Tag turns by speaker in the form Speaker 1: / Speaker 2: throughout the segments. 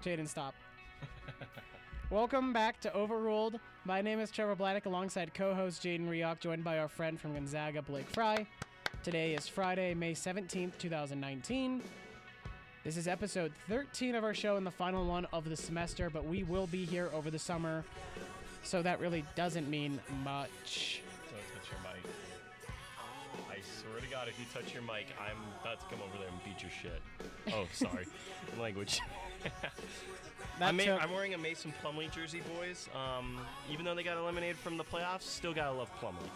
Speaker 1: Jaden, stop. Welcome back to Overruled. My name is Trevor Bladdock alongside co-host Jaden Rioch, joined by our friend from Gonzaga, Blake Fry. Today is Friday, May 17th, 2019. This is episode 13 of our show and the final one of the semester, but we will be here over the summer, so that really doesn't mean much.
Speaker 2: Don't touch your mic. I swear to God, if you touch your mic, I'm about to come over there and beat your shit. Oh, sorry. Language. I'm wearing a Mason Plumlee jersey, boys. Even though they got eliminated from the playoffs, still gotta love Plumlee.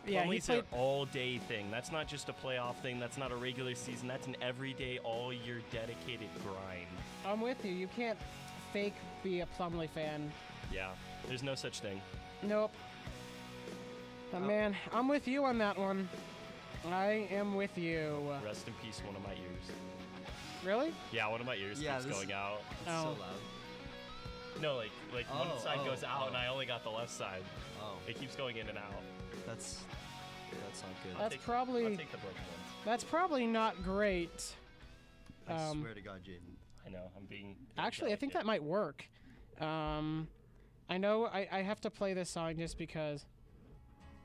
Speaker 1: Yeah,
Speaker 2: Plumlee's an all-day thing. That's not just a playoff thing. That's not a regular season. That's an everyday, all-year dedicated grind.
Speaker 1: I'm with you. You can't fake be a Plumlee fan.
Speaker 2: Yeah, there's no such thing.
Speaker 1: Nope. But man, I'm with you on that one. I am with you.
Speaker 2: Rest in peace, one of my ears.
Speaker 1: Really?
Speaker 2: Yeah, one of my ears keeps going out.
Speaker 3: It's so loud.
Speaker 2: No, like one side goes out and I only got the left side.
Speaker 3: Oh.
Speaker 2: It keeps going in and out.
Speaker 3: That's not good.
Speaker 2: I'll take the broken ones.
Speaker 1: That's probably not great.
Speaker 3: I swear to God, Jaden.
Speaker 2: I know, I'm being...
Speaker 1: Actually, I think that might work. I know I have to play this song just because...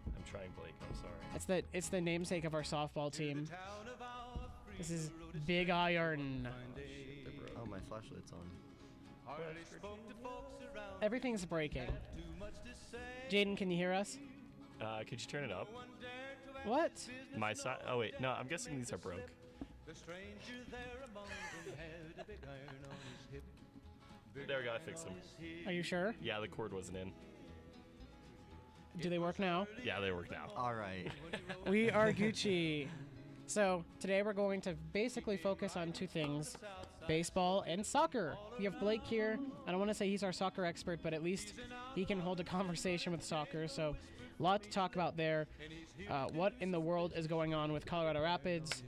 Speaker 2: I'm trying, Blake. I'm sorry.
Speaker 1: It's the namesake of our softball team. This is Big Iron.
Speaker 3: Oh, my flashlight's on.
Speaker 1: Everything's breaking. Jaden, can you hear us?
Speaker 2: Could you turn it up?
Speaker 1: What?
Speaker 2: My side? Oh, wait. No, I'm guessing these are broke. There we go. I fixed them.
Speaker 1: Are you sure?
Speaker 2: Yeah, the cord wasn't in.
Speaker 1: Do they work now?
Speaker 2: Yeah, they work now.
Speaker 3: All right.
Speaker 1: We are Gucci. So, today we're going to basically focus on two things, baseball and soccer. We have Blake here. I don't want to say he's our soccer expert, but at least he can hold a conversation with soccer. So, a lot to talk about there. What in the world is going on with Colorado Rapids?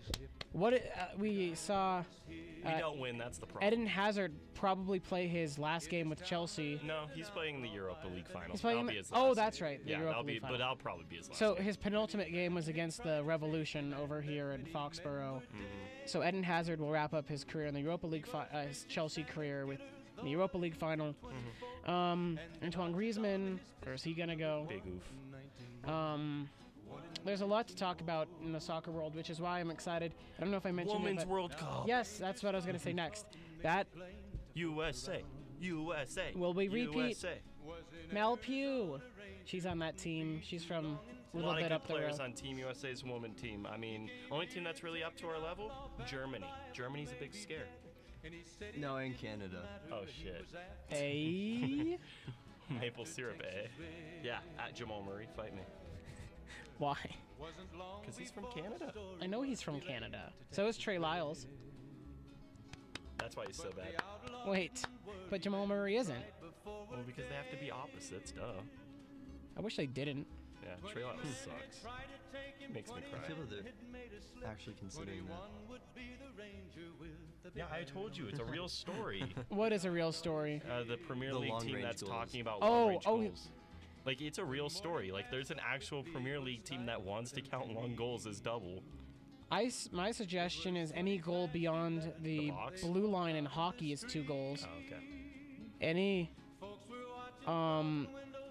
Speaker 1: We saw...
Speaker 2: we don't win, that's the problem.
Speaker 1: Eden Hazard probably play his last game with Chelsea.
Speaker 2: No, he's playing the Europa League final.
Speaker 1: That'll
Speaker 2: be his last
Speaker 1: oh, that's right.
Speaker 2: Yeah, but that'll probably be his last
Speaker 1: So
Speaker 2: game.
Speaker 1: his penultimate game was against the Revolution over here in Foxborough.
Speaker 2: Mm-hmm.
Speaker 1: So Eden Hazard will wrap up his career in the Europa League, his Chelsea career with the Europa League final.
Speaker 2: Mm-hmm.
Speaker 1: Antoine Griezmann, where is he gonna go?
Speaker 2: Big oof.
Speaker 1: There's a lot to talk about in the soccer world, which is why I'm excited. I don't know if I mentioned
Speaker 2: Women's
Speaker 1: it,
Speaker 2: World Cup.
Speaker 1: Yes, that's what I was gonna say next. That
Speaker 2: USA.
Speaker 1: will we repeat?
Speaker 2: USA.
Speaker 1: Mel Pugh. She's on that team. She's from a little
Speaker 2: lot
Speaker 1: bit
Speaker 2: of
Speaker 1: up
Speaker 2: good
Speaker 1: the road.
Speaker 2: players on Team USA's woman team. I mean, only team that's really up to our level, Germany. Germany's a big scare.
Speaker 3: No, in Canada.
Speaker 2: Oh shit.
Speaker 1: Hey.
Speaker 2: Maple syrup, eh? Yeah, at Jamal Murray, fight me.
Speaker 1: Why?
Speaker 2: Because he's from Canada.
Speaker 1: I know he's from Canada. So is Trey Lyles.
Speaker 2: That's why he's so bad.
Speaker 1: Wait, but Jamal Murray isn't.
Speaker 2: Well, because they have to be opposites, duh.
Speaker 1: I wish they didn't.
Speaker 2: Yeah, Trey Lyles sucks. Makes me
Speaker 3: I
Speaker 2: cry.
Speaker 3: feel that they're actually considering that.
Speaker 2: Yeah, I told you, it's a real story.
Speaker 1: What is a real story?
Speaker 2: The Premier
Speaker 3: The
Speaker 2: League team
Speaker 3: long-range
Speaker 2: that's
Speaker 3: goals.
Speaker 2: talking about
Speaker 1: Oh,
Speaker 2: long-range
Speaker 1: oh,
Speaker 2: goals. Like, it's a real story. Like, there's an actual Premier League team that wants to count long goals as double.
Speaker 1: My suggestion is any goal beyond the
Speaker 2: box?
Speaker 1: blue line in hockey is 2 goals.
Speaker 2: Oh, okay.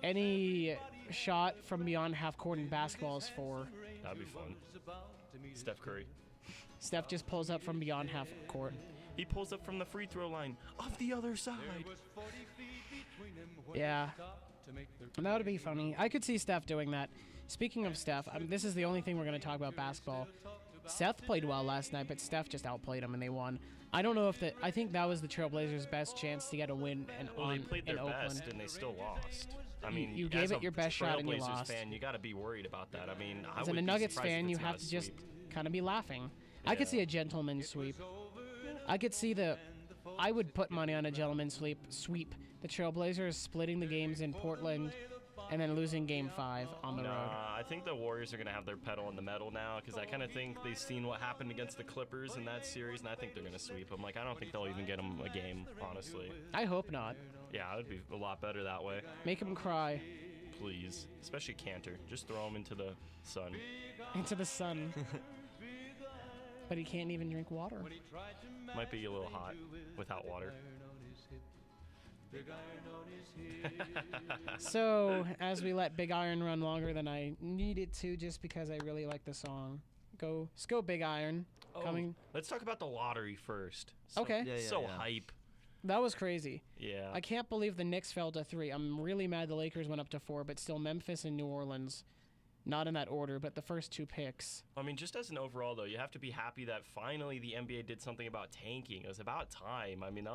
Speaker 1: Any shot from beyond half court in basketball is 4.
Speaker 2: That'd be fun. Steph Curry.
Speaker 1: Steph just pulls up from beyond half court.
Speaker 2: He pulls up from the free throw line of the other side.
Speaker 1: Yeah. And that would be funny. I could see Steph doing that. Speaking of Steph, this is the only thing we're going to talk about basketball. Seth played well last night, but Steph just outplayed him and they won. I don't know if I think that was the Trailblazers' best chance to get a win
Speaker 2: They played their best and they still lost. I mean,
Speaker 1: you gave it your best shot and you lost.
Speaker 2: Fan, you got to be worried about that. I mean,
Speaker 1: as a Nuggets fan, you have to just kind of be laughing. Yeah. I could see a gentleman's sweep. I could see I would put money on a gentleman's sweep. The Trailblazers splitting the games in Portland and then losing Game 5 on the road.
Speaker 2: I think the Warriors are going to have their pedal in the metal now because I kind of think they've seen what happened against the Clippers in that series, and I think they're going to sweep them. Like, I don't think they'll even get them a game, honestly.
Speaker 1: I hope not.
Speaker 2: Yeah, it would be a lot better that way.
Speaker 1: Make them cry.
Speaker 2: Please. Especially Cantor. Just throw him into the sun.
Speaker 1: Into the sun. But he can't even drink water.
Speaker 2: Might be a little hot without water.
Speaker 1: So, as we let Big Iron run longer than I needed to, just because I really like the song, let's go Big Iron. Coming.
Speaker 2: Let's talk about the lottery first.
Speaker 1: Okay.
Speaker 2: Hype.
Speaker 1: That was crazy.
Speaker 2: Yeah.
Speaker 1: I can't believe the Knicks fell to 3. I'm really mad the Lakers went up to 4, but still Memphis and New Orleans, not in that order, but the first 2 picks.
Speaker 2: I mean, just as an overall, though, you have to be happy that finally the NBA did something about tanking. It was about time. I mean,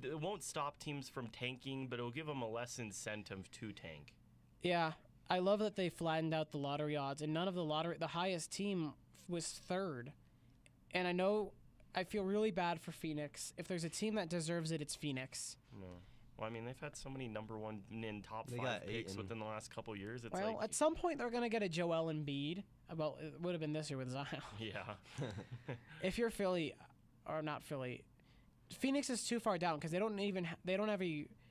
Speaker 2: it won't stop teams from tanking, but it'll give them a less incentive to tank.
Speaker 1: Yeah. I love that they flattened out the lottery odds, and the highest team was 3rd. And I feel really bad for Phoenix. If there's a team that deserves it, it's Phoenix.
Speaker 2: No. Well, I mean, they've had so many number 1 in top 5 picks within the last couple years.
Speaker 1: At some point, they're going to get a Joel Embiid. Well, it would have been this year with Zion.
Speaker 2: Yeah.
Speaker 1: If you're Philly, or not Philly, Phoenix is too far down because they don't have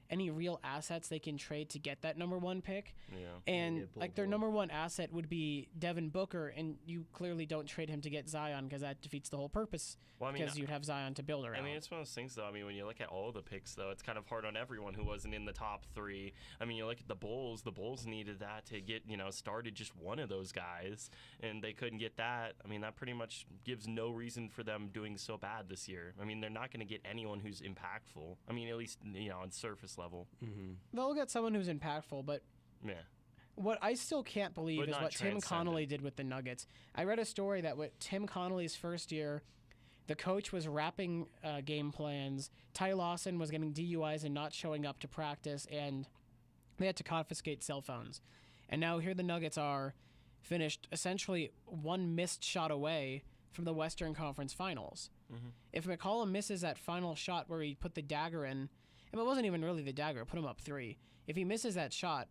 Speaker 1: any real assets they can trade to get that number 1 pick.
Speaker 2: Yeah.
Speaker 1: And their number 1 asset would be Devin Booker, and you clearly don't trade him to get Zion because that defeats the whole purpose. Because you'd have Zion to build around.
Speaker 2: I mean, it's one of those things, though. I mean, when you look at all the picks, though, it's kind of hard on everyone who wasn't in the top 3. I mean, you look at the Bulls. The Bulls needed that to get, started just one of those guys, and they couldn't get that. I mean, that pretty much gives no reason for them doing so bad this year. I mean, they're not going to get anyone who's impactful. I mean, at least, on surface level.
Speaker 3: Mm-hmm.
Speaker 1: They'll get someone who's impactful, but
Speaker 2: yeah.
Speaker 1: What I still can't believe is what Tim Connolly did with the Nuggets. I read a story that with Tim Connolly's first year, the coach was wrapping game plans. Ty Lawson was getting DUIs and not showing up to practice, and they had to confiscate cell phones. And now here the Nuggets are, finished essentially 1 missed shot away from the Western Conference Finals.
Speaker 2: Mm-hmm.
Speaker 1: If McCollum misses that final shot where he put the dagger in, and it wasn't even really the dagger, it put him up 3. If he misses that shot,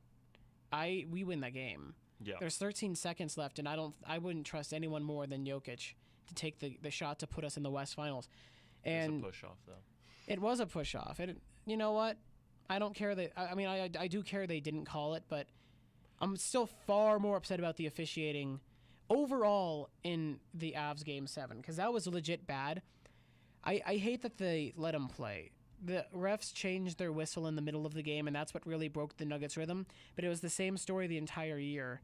Speaker 1: we win that game.
Speaker 2: Yeah.
Speaker 1: There's 13 seconds left, and I wouldn't trust anyone more than Jokic to take the shot to put us in the West Finals. And
Speaker 2: it was a push-off, though.
Speaker 1: It was a push-off. You know what? I don't care that. I do care they didn't call it, but I'm still far more upset about the officiating overall in the Avs Game 7, because that was legit bad. I hate that they let them play. The refs changed their whistle in the middle of the game, and that's what really broke the Nuggets' rhythm. But it was the same story the entire year.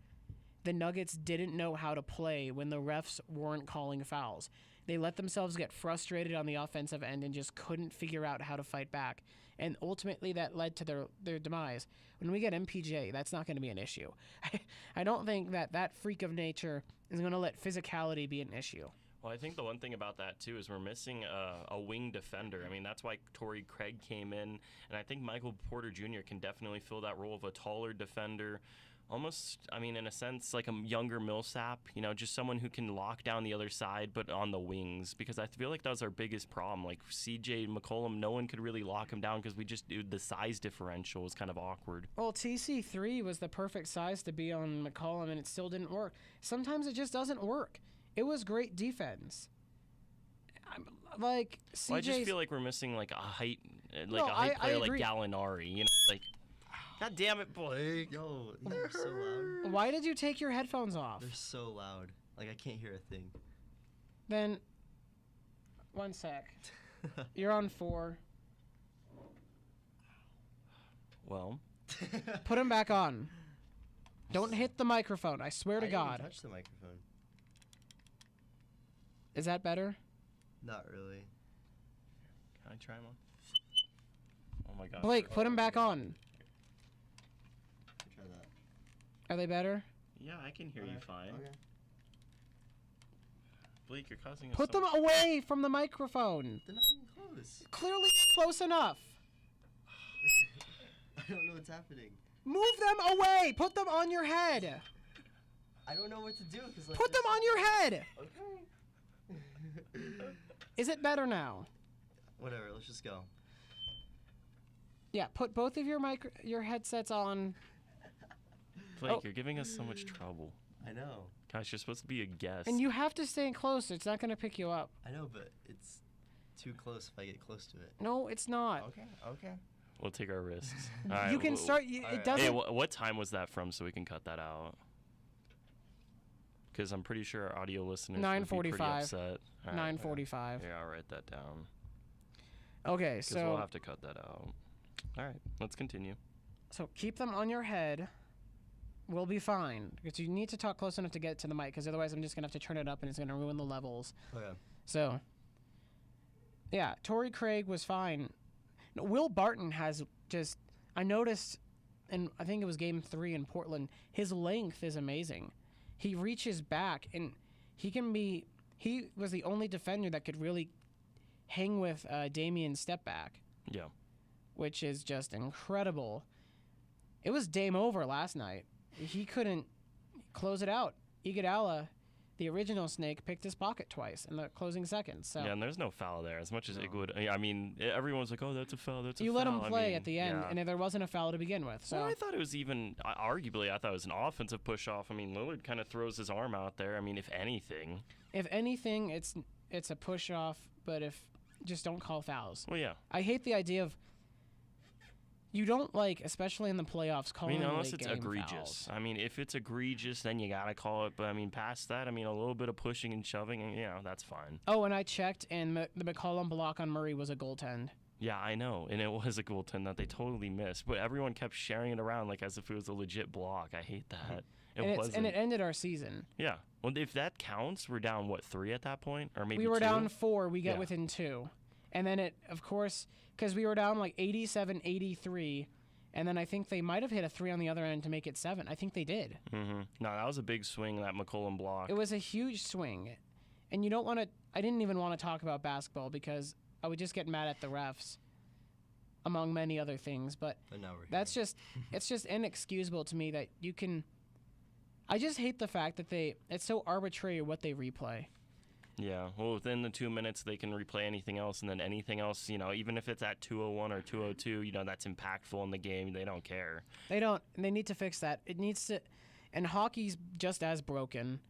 Speaker 1: The Nuggets didn't know how to play when the refs weren't calling fouls. They let themselves get frustrated on the offensive end and just couldn't figure out how to fight back. And ultimately, that led to their demise. When we get MPJ, that's not going to be an issue. I don't think that freak of nature is going to let physicality be an issue.
Speaker 2: Well, I think the one thing about that, too, is we're missing a wing defender. I mean, that's why Torrey Craig came in, and I think Michael Porter Jr. can definitely fill that role of a taller defender. Almost, in a sense, like a younger Millsap, just someone who can lock down the other side, but on the wings, because I feel like that was our biggest problem. Like CJ McCollum, no one could really lock him down because the size differential was kind of awkward.
Speaker 1: Well, TC3 was the perfect size to be on McCollum, and it still didn't work. Sometimes it just doesn't work. It was great defense. Like CJ.
Speaker 2: Well, I just feel like we're missing like a height player like Gallinari. God damn it, boy.
Speaker 3: Yo, they're so loud.
Speaker 1: Why did you take your headphones off?
Speaker 3: They're so loud. Like, I can't hear a thing.
Speaker 1: Then, 1 sec. You're on 4.
Speaker 2: Well.
Speaker 1: Put him back on. Don't hit the microphone. I swear to God.
Speaker 3: I didn't touch the microphone.
Speaker 1: Is that better?
Speaker 3: Not really.
Speaker 2: Can I try one? Oh my God.
Speaker 1: Blake, put him back on.
Speaker 3: Try that.
Speaker 1: Are they better?
Speaker 2: Yeah, I can hear you fine.
Speaker 3: Okay.
Speaker 2: Blake, you're causing us
Speaker 1: Put them away from the microphone.
Speaker 3: They're not even close.
Speaker 1: Clearly close enough.
Speaker 3: I don't know what's happening.
Speaker 1: Move them away. Put them on your head.
Speaker 3: I don't know what to do.
Speaker 1: Put them on your head.
Speaker 3: Okay.
Speaker 1: Is it better now?
Speaker 3: Whatever, let's just go.
Speaker 1: Yeah, put both of your headsets on.
Speaker 2: Blake, you're giving us so much trouble.
Speaker 3: I know.
Speaker 2: Gosh, you're supposed to be a guest.
Speaker 1: And you have to stay close. It's not going to pick you up.
Speaker 3: I know, but it's too close if I get close to it.
Speaker 1: No, it's not.
Speaker 3: Okay.
Speaker 2: We'll take our risks.
Speaker 1: All right, you can start. It doesn't.
Speaker 2: Hey, what time was that from so we can cut that out? Because I'm pretty sure our audio listeners
Speaker 1: 9:45.
Speaker 2: would be pretty upset.
Speaker 1: 9:45.
Speaker 2: Yeah, I'll write that down.
Speaker 1: Okay,
Speaker 2: Because
Speaker 1: so
Speaker 2: we'll have to cut that out. All right, let's continue.
Speaker 1: So keep them on your head. We'll be fine. Because you need to talk close enough to get to the mic, because otherwise I'm just going to have to turn it up and it's going to ruin the levels.
Speaker 3: Oh, yeah.
Speaker 1: So, yeah, Torrey Craig was fine. No, Will Barton has just, I noticed, and I think it was game 3 in Portland, his length is amazing. He reaches back, and he was the only defender that could really hang with Damien's step back.
Speaker 2: Yeah.
Speaker 1: Which is just incredible. It was game over last night. He couldn't close it out. Iguodala, the original Snake, picked his pocket twice in the closing seconds. So.
Speaker 2: Yeah, and there's no foul there. As much as it would, I mean, everyone's like, "Oh, that's a foul. That's a foul."
Speaker 1: You let him play at the end, and there wasn't a foul to begin with. So
Speaker 2: well, I thought it was even arguably. I thought it was an offensive push off. I mean, Lillard kind of throws his arm out there. I mean, if anything,
Speaker 1: it's a push off. But if just don't call fouls.
Speaker 2: Well, yeah.
Speaker 1: I hate the idea of. You don't like, especially in the playoffs, calling
Speaker 2: unless
Speaker 1: late
Speaker 2: it's
Speaker 1: game
Speaker 2: egregious.
Speaker 1: fouls.
Speaker 2: I mean, if it's egregious, then you gotta call it. But I mean, past that, I mean, a little bit of pushing and shoving, and that's fine.
Speaker 1: Oh, and I checked, and the McCollum block on Murray was a goaltend.
Speaker 2: Yeah, I know, and it was a goaltend that they totally missed. But everyone kept sharing it around like as if it was a legit block. I hate that. It wasn't.
Speaker 1: And it ended our season.
Speaker 2: Yeah. Well, if that counts, we're down 3 at that point, or maybe
Speaker 1: we were
Speaker 2: 2?
Speaker 1: Down 4. We get within 2, and then it, of course, because we were down like 87-83. And then I think they might have hit a 3 on the other end to make it 7. I think they did.
Speaker 2: Mm-hmm. No, that was a big swing, that McCollum block.
Speaker 1: It was a huge swing. And you don't want to... I didn't even want to talk about basketball because I would just get mad at the refs, among many other things. But that's just... It's just inexcusable to me that you can... I just hate the fact that it's so arbitrary what they replay.
Speaker 2: Yeah, well, within the 2 minutes, they can replay anything else, and then anything else, even if it's at 2:01 or 2:02, that's impactful in the game. They don't care.
Speaker 1: They don't. They need to fix that. It needs to, and hockey's just as broken.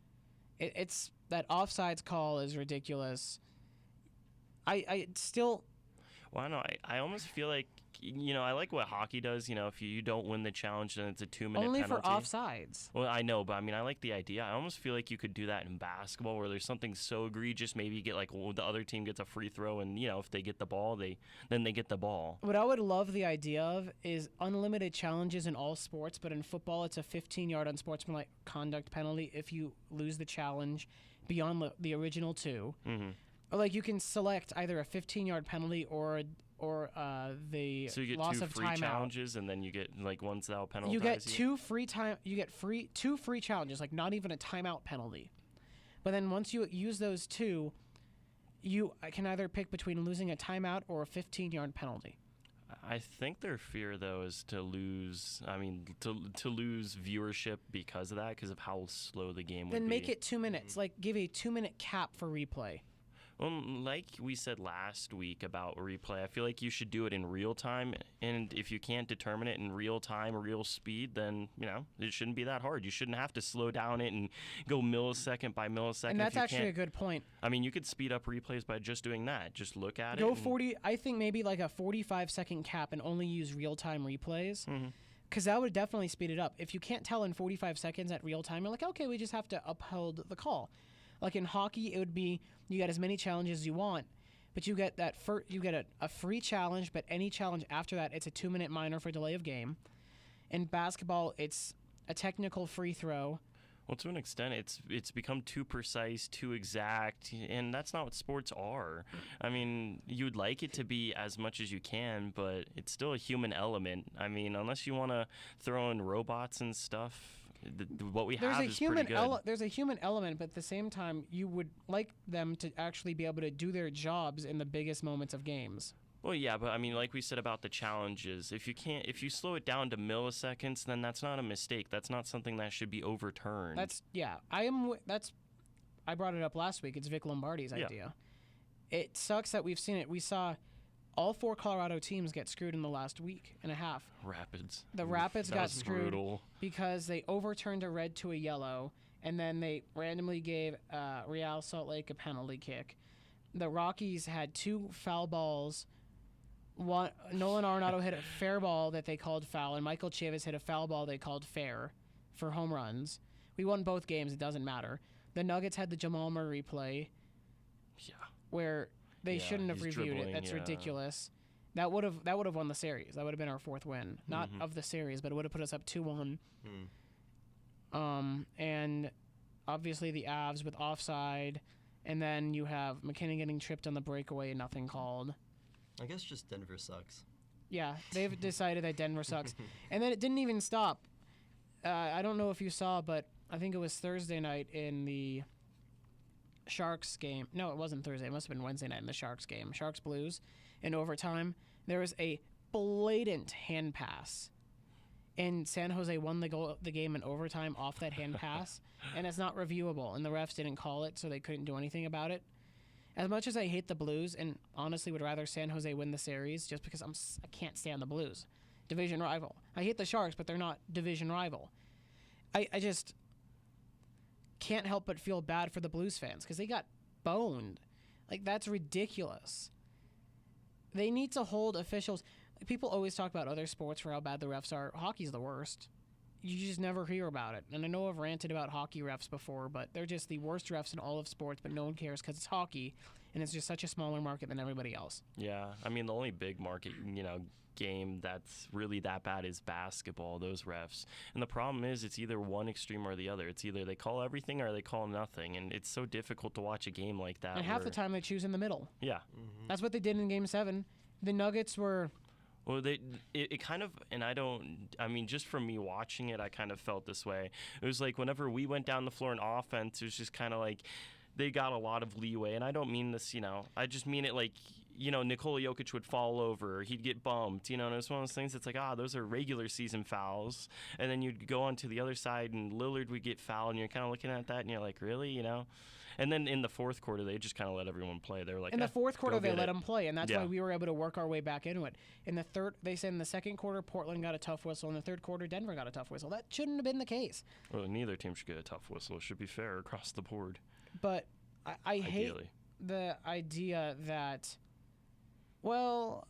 Speaker 1: It's that offsides call is ridiculous. I still.
Speaker 2: Well, I know. I almost feel like I like what hockey does. If you don't win the challenge, then it's a 2-minute
Speaker 1: only
Speaker 2: penalty.
Speaker 1: for offsides.
Speaker 2: Well, I know, but I mean, I like the idea. I almost feel like you could do that in basketball, where there's something so egregious. Maybe you get the other team gets a free throw, and if they get the ball, then they get the ball.
Speaker 1: What I would love the idea of is unlimited challenges in all sports, but in football, it's a 15-yard unsportsmanlike conduct penalty if you lose the challenge beyond the original 2.
Speaker 2: Mm-hmm.
Speaker 1: Or like you can select either a 15-yard penalty or the
Speaker 2: so you get
Speaker 1: loss
Speaker 2: 2
Speaker 1: of
Speaker 2: free
Speaker 1: timeout.
Speaker 2: challenges, and then you get ones that'll penalize
Speaker 1: you get 2 free time. You get two free challenges, like not even a timeout penalty. But then once you use those 2, you can either pick between losing a timeout or a 15-yard penalty.
Speaker 2: I think their fear though is to lose. I mean, to lose viewership because of that, because of how slow the game would be.
Speaker 1: Then make it 2 minutes. Like give a 2-minute cap for replay.
Speaker 2: Well, like we said last week about replay, I feel like you should do it in real time. And if you can't determine it in real time, real speed, then, it shouldn't be that hard. You shouldn't have to slow down it and go millisecond by millisecond.
Speaker 1: And that's actually a good point.
Speaker 2: I mean, you could speed up replays by just doing that. Just look at it.
Speaker 1: Go 40, I think maybe like a 45-second cap and only use real-time replays.
Speaker 2: Mm-hmm.
Speaker 1: Because that would definitely speed it up. If you can't tell in 45 seconds at real time, you're like, okay, we just have to uphold the call. Like in hockey, it would be you get as many challenges as you want, but you get a free challenge, but any challenge after that, it's a 2-minute minor for delay of game. In basketball, it's a technical free throw.
Speaker 2: Well, to an extent, it's become too precise, too exact, and that's not what sports are. I mean, you'd like it to be as much as you can, but it's still a human element. I mean, unless you want to throw in robots and stuff. What we have is pretty good.
Speaker 1: There's a human element, but at the same time, you would like them to actually be able to do their jobs in the biggest moments of games.
Speaker 2: Well, yeah, but I mean, like we said about the challenges, if you slow it down to milliseconds, then that's not a mistake. That's not something that should be overturned.
Speaker 1: I brought it up last week. It's Vic Lombardi's idea. It sucks that we've seen it. We saw all 4 Colorado teams get screwed in the last week and a half.
Speaker 2: Rapids.
Speaker 1: The Rapids got screwed
Speaker 2: brutal.
Speaker 1: Because they overturned a red to a yellow, and then they randomly gave Real Salt Lake a penalty kick. The Rockies had 2 foul balls. Nolan Arenado hit a fair ball that they called foul, and Michael Chavis hit a foul ball they called fair for home runs. We won both games. It doesn't matter. The Nuggets had the Jamal Murray play.
Speaker 2: Yeah.
Speaker 1: Where they shouldn't have reviewed it. That's
Speaker 2: yeah.
Speaker 1: ridiculous. That would have won the series. That would have been our 4th win, not of the series, but it would have put us up 2-1. And obviously the Avs with offside, and then you have McKinnon getting tripped on the breakaway and nothing called.
Speaker 3: I guess just Denver sucks.
Speaker 1: Yeah, they've decided that Denver sucks. And then it didn't even stop. I don't know if you saw, but I think it was Thursday night in the Sharks game. No, it wasn't Thursday. It must have been Wednesday night in the Sharks game. Sharks Blues in overtime. There was a blatant hand pass. And San Jose won the game in overtime off that hand pass. And it's not reviewable. And the refs didn't call it, so they couldn't do anything about it. As much as I hate the Blues and honestly would rather San Jose win the series just because I can't stand the Blues. Division rival. I hate the Sharks, but they're not division rival. I just can't help but feel bad for the Blues fans because they got boned. Like, that's ridiculous. They need to hold officials. Like, people always talk about other sports for how bad the refs are. Hockey's the worst. You just never hear about it. And I know I've ranted about hockey refs before, but they're just the worst refs in all of sports, but no one cares because it's hockey, and it's just such a smaller market than everybody else.
Speaker 2: Yeah, I mean, the only big market, game that's really that bad is basketball, those refs. And the problem is it's either one extreme or the other. It's either they call everything or they call nothing, and it's so difficult to watch a game like that.
Speaker 1: And half the time they choose in the middle.
Speaker 2: Yeah.
Speaker 1: That's what they did in Game 7. The Nuggets were...
Speaker 2: Well, it kind of, and just from me watching it, I kind of felt this way. It was like whenever we went down the floor in offense, it was just kind of like they got a lot of leeway. And I don't mean this, I just mean it like, Nikola Jokic would fall over, or he'd get bumped, and it's one of those things that's like, those are regular season fouls. And then you'd go on to the other side, and Lillard would get fouled, and you're kind of looking at that, and you're like, really, And then in the fourth quarter, they just kind of let everyone play. They were like,
Speaker 1: in the fourth quarter, they let them play, and that's why we were able to work our way back into it. In the third, they said in the second quarter, Portland got a tough whistle. In the third quarter, Denver got a tough whistle. That shouldn't have been the case.
Speaker 2: Well, neither team should get a tough whistle. It should be fair across the board.
Speaker 1: But I hate the idea that, the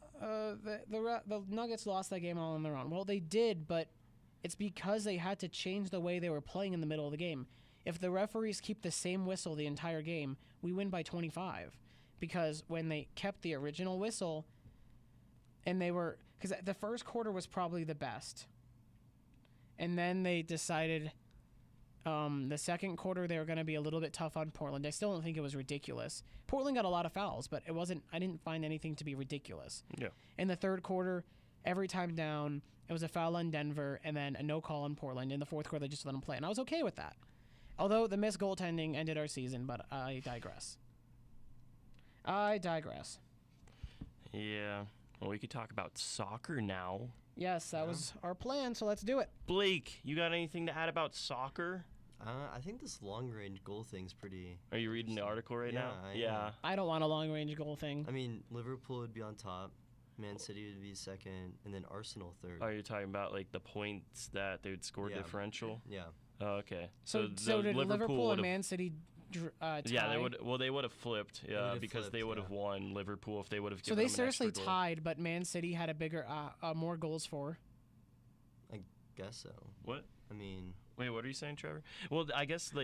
Speaker 1: Nuggets lost that game all on their own. Well, they did, but it's because they had to change the way they were playing in the middle of the game. If the referees keep the same whistle the entire game, we win by 25. Because when they kept the original whistle, and because the first quarter was probably the best. And then they decided the second quarter they were going to be a little bit tough on Portland. I still don't think it was ridiculous. Portland got a lot of fouls, but I didn't find anything to be ridiculous.
Speaker 2: Yeah.
Speaker 1: In the third quarter, every time down, it was a foul on Denver and then a no call on Portland. In the fourth quarter, they just let them play. And I was okay with that. Although the missed goaltending ended our season, but I digress.
Speaker 2: Yeah. Well, we could talk about soccer now.
Speaker 1: Yes, that was our plan, so let's do it.
Speaker 2: Blake, you got anything to add about soccer?
Speaker 3: I think this long-range goal thing's pretty...
Speaker 2: Are you reading the article right now?
Speaker 3: Yeah.
Speaker 1: I don't want a long-range goal thing.
Speaker 3: I mean, Liverpool would be on top, Man City would be second, and then Arsenal third.
Speaker 2: Oh, you're talking about, like, the points that they would score differential?
Speaker 3: Yeah.
Speaker 2: Oh, okay.
Speaker 1: So did Liverpool and Man City tie?
Speaker 2: Yeah, they would have flipped, because they would have won Liverpool if they would have given them an extra goal.
Speaker 1: So they seriously tied, but Man City had a bigger, more goals for?
Speaker 3: I guess so.
Speaker 2: What?
Speaker 3: I mean...
Speaker 2: Wait, what are you saying, Trevor? Well, I guess,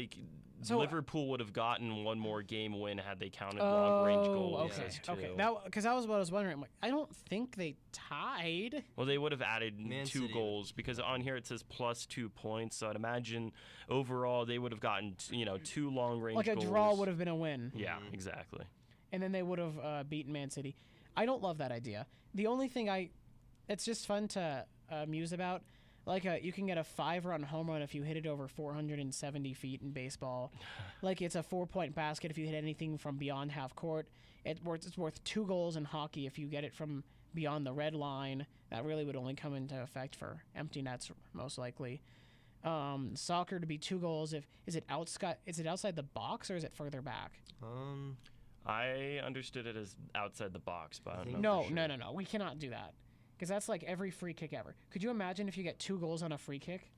Speaker 2: Liverpool would have gotten one more game win had they counted long-range goals as two.
Speaker 1: Okay. Because that was what I was wondering. I'm like, I don't think they tied.
Speaker 2: Well, they would have added two
Speaker 3: City.
Speaker 2: Goals because on here it says plus 2 points. So I'd imagine overall they would have gotten, two long-range goals.
Speaker 1: Like a draw would have been a win.
Speaker 2: Yeah, exactly.
Speaker 1: And then they would have beaten Man City. I don't love that idea. The only thing it's just fun to muse about. You can get a 5-run home run if you hit it over 470 feet in baseball. It's a 4-point basket if you hit anything from beyond half court. It's worth 2 goals in hockey if you get it from beyond the red line. That really would only come into effect for empty nets, most likely. Soccer to be 2 goals. Is it outside the box or is it further back?
Speaker 2: I understood it as outside the box, but I don't
Speaker 1: know.
Speaker 2: for sure.
Speaker 1: No. We cannot do that. Because that's like every free kick ever. Could you imagine if you get 2 goals on a free kick?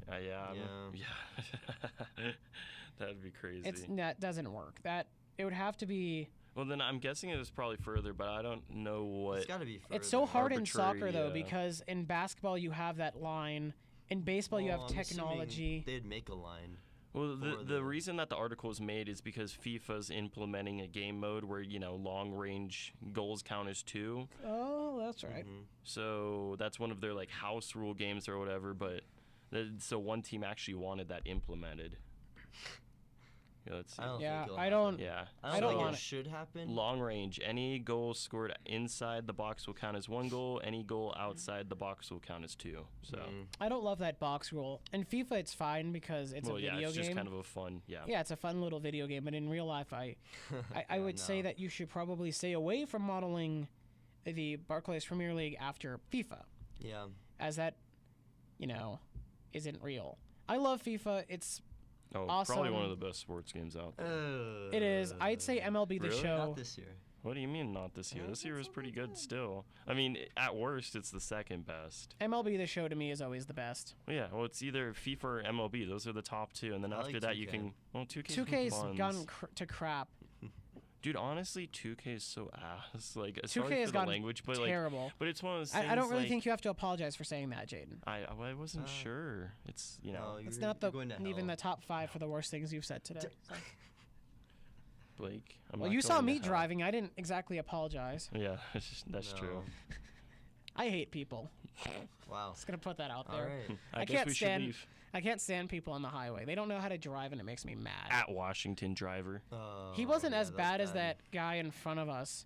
Speaker 2: Yeah. That'd be crazy.
Speaker 1: That doesn't work. It would have to be...
Speaker 2: Well, then I'm guessing it was probably further, but I don't know what...
Speaker 3: It's got to be further.
Speaker 1: It's so hard in soccer, though, because in basketball you have that line. In baseball you have technology.
Speaker 3: They'd make a line.
Speaker 2: Well, the reason that the article was made is because FIFA's implementing a game mode where, long-range goals count as 2.
Speaker 1: Oh, that's right.
Speaker 3: Mm-hmm.
Speaker 2: So that's one of their, house rule games or whatever, but so one team actually wanted that implemented. Yeah, let's see.
Speaker 1: I don't
Speaker 3: think
Speaker 1: want
Speaker 3: it should happen.
Speaker 2: Long range, any goal scored inside the box will count as 1 goal. Any goal outside the box will count as 2. So
Speaker 1: I don't love that box rule. In FIFA, it's fine because it's a video game.
Speaker 2: It's just kind of a fun,
Speaker 1: Yeah, it's a fun little video game. But in real life, I would say that you should probably stay away from modeling the Barclays Premier League after FIFA.
Speaker 3: Yeah.
Speaker 1: As that, isn't real. I love FIFA. It's awesome.
Speaker 2: Probably one of the best sports games out there.
Speaker 1: It is. I'd say MLB The
Speaker 2: Really?
Speaker 1: Show.
Speaker 3: Not this year.
Speaker 2: What do you mean not this year? This year is pretty good still. I mean, at worst, it's the second best.
Speaker 1: MLB The Show to me is always the best.
Speaker 2: Yeah, well, it's either FIFA or MLB. Those are the top 2, and then after that,
Speaker 3: 2K.
Speaker 2: you can. Well, 2K's
Speaker 1: 2K's gone to crap.
Speaker 2: Dude, honestly, 2K is so ass.
Speaker 1: 2K
Speaker 2: sorry
Speaker 1: has
Speaker 2: for the
Speaker 1: gotten
Speaker 2: language, but
Speaker 1: terrible.
Speaker 2: But it's one of those things.
Speaker 1: I don't really think you have to apologize for saying that, Jaden.
Speaker 2: I wasn't sure. It's
Speaker 1: It's not even the top 5 for the worst things you've said today. So.
Speaker 2: Blake.
Speaker 1: Well, you saw me driving. I didn't exactly apologize.
Speaker 2: Yeah, that's true.
Speaker 1: I hate people.
Speaker 3: Wow.
Speaker 1: Just gonna put that out there.
Speaker 3: All right.
Speaker 2: I guess we should leave.
Speaker 1: I can't stand people on the highway. They don't know how to drive, and it makes me mad.
Speaker 2: At Washington driver.
Speaker 1: He wasn't as bad as that guy in front of us.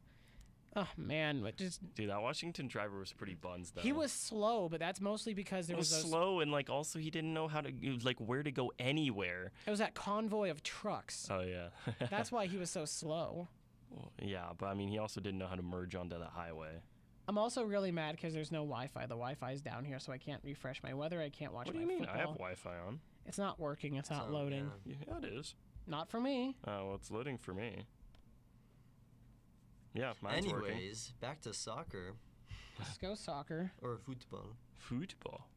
Speaker 1: Oh man, but just
Speaker 2: dude, that Washington driver was pretty buns though.
Speaker 1: He was slow, but that's mostly because there was
Speaker 2: slow, and also he didn't know how to where to go anywhere.
Speaker 1: It was that convoy of trucks.
Speaker 2: Oh yeah.
Speaker 1: That's why he was so slow.
Speaker 2: Well, yeah, but I mean, he also didn't know how to merge onto the highway.
Speaker 1: I'm also really mad because there's no Wi-Fi. The Wi-Fi is down here, so I can't refresh my weather. I can't watch my football.
Speaker 2: What do you mean? I have Wi-Fi on.
Speaker 1: It's not working. It's not loading.
Speaker 2: Yeah, it is.
Speaker 1: Not for me.
Speaker 2: Oh, well, it's loading for me. Yeah, mine's working.
Speaker 3: Anyways, back to soccer.
Speaker 1: Let's go soccer.
Speaker 3: Or football.
Speaker 2: Football.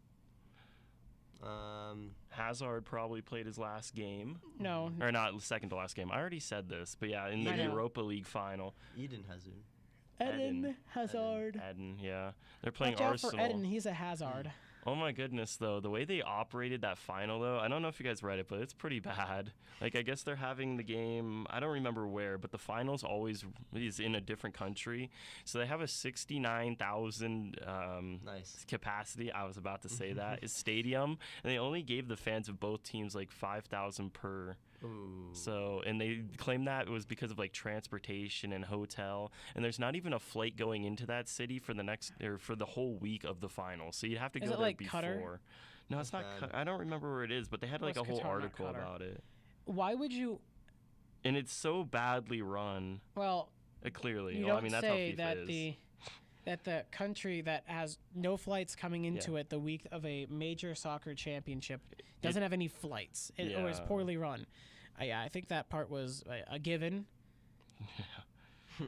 Speaker 2: Hazard probably played his last game.
Speaker 1: No.
Speaker 2: Or not, second to last game. I already said this, but yeah, in the Europa League final.
Speaker 3: Eden Hazard.
Speaker 1: Eden Hazard.
Speaker 2: Eden, yeah. They're playing
Speaker 1: Watch out
Speaker 2: Arsenal.
Speaker 1: for Eden. He's a hazard.
Speaker 2: Oh my goodness, though. The way they operated that final, though, I don't know if you guys read it, but it's pretty bad. I guess they're having the game, I don't remember where, but the finals always is in a different country. So they have a 69,000 capacity, I was about to say that, is stadium. And they only gave the fans of both teams 5,000 per.
Speaker 3: Ooh.
Speaker 2: So, and they claim that it was because of transportation and hotel, and there's not even a flight going into that city for the whole week of the final. So you'd have to go there before.
Speaker 1: Qatar?
Speaker 2: No, it's not. I don't remember where it is, but they had a whole article about it.
Speaker 1: Why would you?
Speaker 2: And it's so badly run.
Speaker 1: Well,
Speaker 2: clearly.
Speaker 1: You don't
Speaker 2: that's
Speaker 1: say
Speaker 2: how FIFA
Speaker 1: that
Speaker 2: is.
Speaker 1: that the country that has no flights coming into it the week of a major soccer championship doesn't have any flights or is poorly run. I think that part was a given.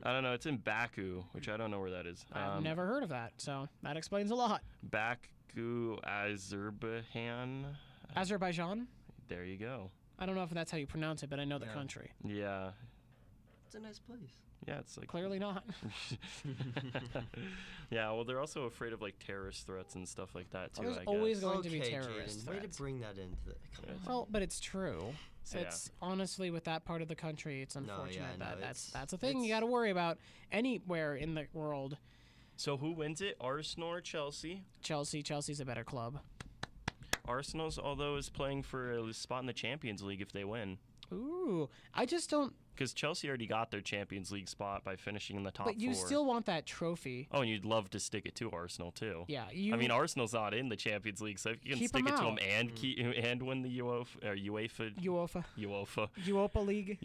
Speaker 2: I don't know. It's in Baku, which I don't know where that is.
Speaker 1: I've never heard of that, so that explains a lot.
Speaker 2: Baku, Azerbaijan.
Speaker 1: Azerbaijan?
Speaker 2: There you go.
Speaker 1: I don't know if that's how you pronounce it, but I know the country.
Speaker 2: Yeah.
Speaker 3: It's a nice place.
Speaker 2: Yeah, it's
Speaker 1: clearly not.
Speaker 2: Yeah, well, they're also afraid of terrorist threats and stuff like that too.
Speaker 1: Well, there's
Speaker 2: I guess.
Speaker 1: always going to be
Speaker 3: Jaden,
Speaker 1: terrorist threats.
Speaker 3: Way to bring that into the.
Speaker 1: Well, but it's true. It's honestly with that part of the country, it's unfortunate that's a thing you got to worry about anywhere in the world.
Speaker 2: So who wins it? Arsenal or Chelsea?
Speaker 1: Chelsea's a better club.
Speaker 2: Arsenal's, although, is playing for a spot in the Champions League if they win.
Speaker 1: Ooh, I just don't.
Speaker 2: Because Chelsea already got their Champions League spot by finishing in the top 4.
Speaker 1: But you still want that trophy.
Speaker 2: Oh, and you'd love to stick it to Arsenal too.
Speaker 1: Yeah,
Speaker 2: I mean, Arsenal's not in the Champions League, so if you can stick it to them and win the
Speaker 1: Europa League.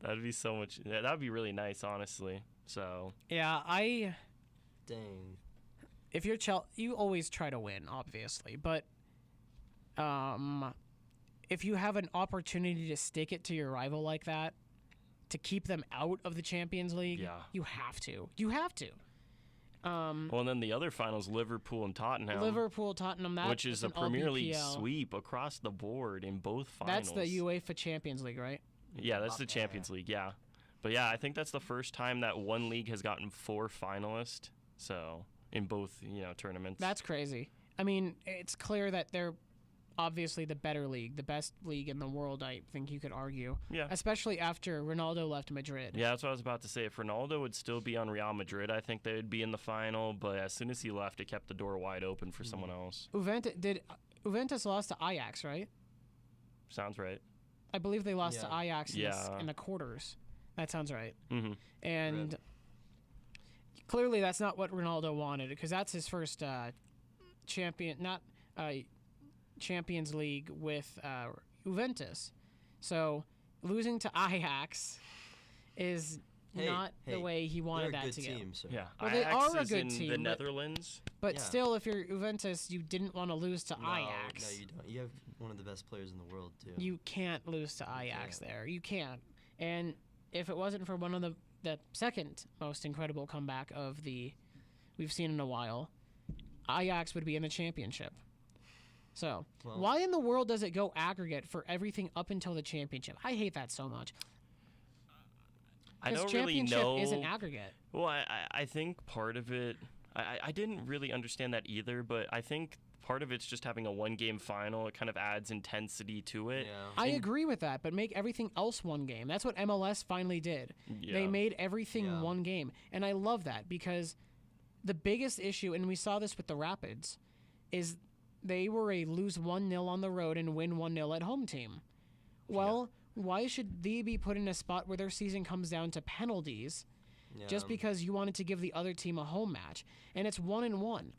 Speaker 2: That'd be so much. Yeah, that'd be really nice, honestly. So.
Speaker 1: Yeah,
Speaker 3: Dang.
Speaker 1: If you're you always try to win, obviously, but if you have an opportunity to stick it to your rival like that, to keep them out of the Champions League, you have to. You have to.
Speaker 2: Well, and then the other finals, Liverpool and Tottenham.
Speaker 1: Which
Speaker 2: is a Premier League sweep across the board in both finals.
Speaker 1: That's the UEFA Champions League, right?
Speaker 2: Yeah, that's the Champions League, yeah. But yeah, I think that's the first time that one league has gotten 4 finalists. So, in both, tournaments.
Speaker 1: That's crazy. I mean, it's clear that they're obviously the better league, the best league in the world, I think you could argue.
Speaker 2: Yeah.
Speaker 1: Especially after Ronaldo left Madrid.
Speaker 2: Yeah, that's what I was about to say. If Ronaldo would still be on Real Madrid, I think they would be in the final. But as soon as he left, it kept the door wide open for someone else.
Speaker 1: Juventus lost to Ajax, right?
Speaker 2: Sounds right.
Speaker 1: I believe they lost to Ajax in the quarters. That sounds right.
Speaker 2: Mm-hmm.
Speaker 1: And clearly that's not what Ronaldo wanted, because that's his first Champions League with Juventus. So losing to Ajax is not the way he wanted that to go.
Speaker 2: Yeah,
Speaker 1: well,
Speaker 2: Ajax
Speaker 1: they are a
Speaker 2: is
Speaker 1: good
Speaker 2: in
Speaker 1: team,
Speaker 2: the Netherlands.
Speaker 1: But still, if you're Juventus, you didn't want to lose to Ajax.
Speaker 3: No, you don't. You have one of the best players in the world, too.
Speaker 1: You can't lose to Ajax there. You can't. And if it wasn't for one of the second most incredible comeback we've seen in a while, Ajax would be in the championship. So, why in the world does it go aggregate for everything up until the championship? I hate that so much.
Speaker 2: I don't
Speaker 1: really know. Championship isn't aggregate.
Speaker 2: Well, I think part of it, I didn't really understand that either, but I think part of it's just having a one-game final. It kind of adds intensity to it.
Speaker 1: Yeah. I agree with that, but make everything else one game. That's what MLS finally did. Yeah. They made everything one game, and I love that, because the biggest issue, and we saw this with the Rapids, is they were a lose 1-0 on the road and win 1-0 at home team. Well, why should they be put in a spot where their season comes down to penalties just because you wanted to give the other team a home match? And it's 1-1.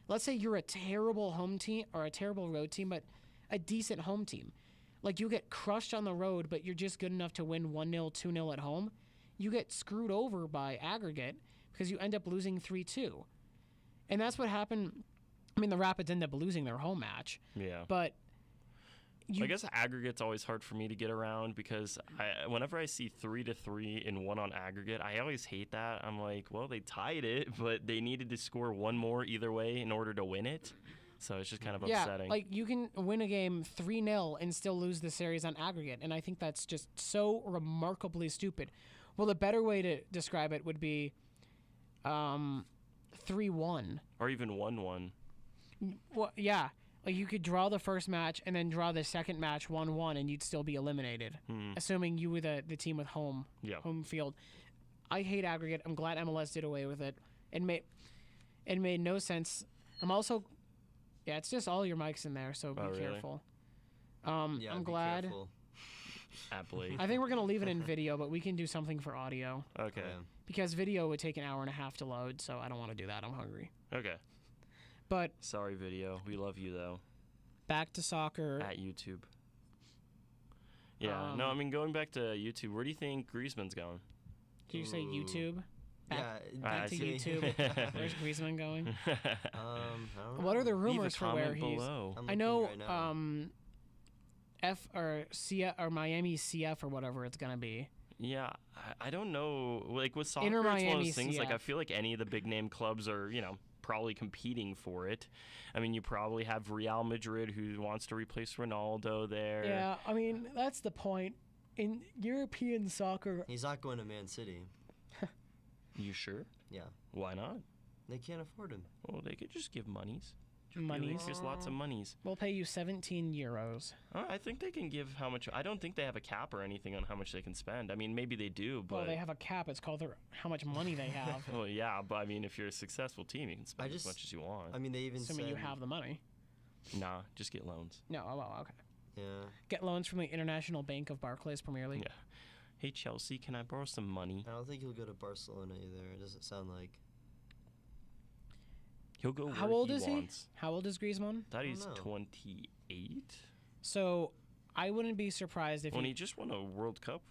Speaker 1: Let's say you're a terrible home team or a terrible road team, but a decent home team. Like, you get crushed on the road, but you're just good enough to win 1-0, 2-0 at home. You get screwed over by aggregate because you end up losing 3-2. And that's what happened. I mean, the Rapids end up losing their home match. Yeah. But
Speaker 2: I guess aggregate's always hard for me to get around, because whenever I see 3-3 in one on aggregate, I always hate that. I'm like, well, they tied it, but they needed to score one more either way in order to win it. So it's just kind of upsetting.
Speaker 1: Yeah, like, you can win a game 3-0 and still lose the series on aggregate, and I think that's just so remarkably stupid. Well, the better way to describe it would be 3-1.
Speaker 2: Or even 1-1.
Speaker 1: Well, yeah. Like, you could draw the first match and then draw the second match 1-1, and you'd still be eliminated, assuming you were the team with home field. I hate aggregate. I'm glad MLS did away with it. It made no sense. I'm also, it's just all your mics in there, so be careful. I'm glad. I think we're gonna leave it in video, but we can do something for audio.
Speaker 2: Okay.
Speaker 1: Because video would take an hour and a half to load, so I don't want to do that. I'm hungry.
Speaker 2: Okay.
Speaker 1: But
Speaker 2: sorry, video. We love you, though.
Speaker 1: Back to soccer.
Speaker 2: At YouTube. Yeah. No, I mean, going back to YouTube, where do you think Griezmann's going?
Speaker 1: Did you say YouTube? Back to YouTube. Where's Griezmann going?
Speaker 3: I don't know.
Speaker 1: What are the rumors for where he's? I know F or CF or Miami CF or whatever it's gonna be.
Speaker 2: Yeah, I don't know. Like, with soccer,
Speaker 1: Inter
Speaker 2: it's
Speaker 1: Miami
Speaker 2: one of those things.
Speaker 1: CF.
Speaker 2: Like, I feel like any of the big name clubs are, probably competing for it. I mean, you probably have Real Madrid, who wants to replace Ronaldo there.
Speaker 1: Yeah, I mean, that's the point. In European soccer,
Speaker 3: he's not going to Man City.
Speaker 2: You sure?
Speaker 3: Yeah.
Speaker 2: Why not?
Speaker 3: They can't afford him.
Speaker 2: Well, they could just give monies. Just lots of monies.
Speaker 1: We'll pay you 17 euros.
Speaker 2: I think they can give how much. I don't think they have a cap or anything on how much they can spend. I mean, maybe they do, but...
Speaker 1: Well, they have a cap. It's called how much money they have.
Speaker 2: Well, yeah, but I mean, if you're a successful team, you can spend as much as you want.
Speaker 3: I mean, they even
Speaker 1: Assuming you have the money.
Speaker 2: Nah, just get loans.
Speaker 1: No, well, okay.
Speaker 3: Yeah.
Speaker 1: Get loans from the International Bank of Barclays Premier League.
Speaker 2: Yeah. Hey, Chelsea, can I borrow some money?
Speaker 3: I don't think he'll go to Barcelona either. It doesn't sound like...
Speaker 2: He'll go where
Speaker 1: How old
Speaker 2: he
Speaker 1: is
Speaker 2: wants.
Speaker 1: he? How old is Griezmann?
Speaker 2: I thought he's 28.
Speaker 1: So, I wouldn't be surprised if
Speaker 2: he just won a World Cup,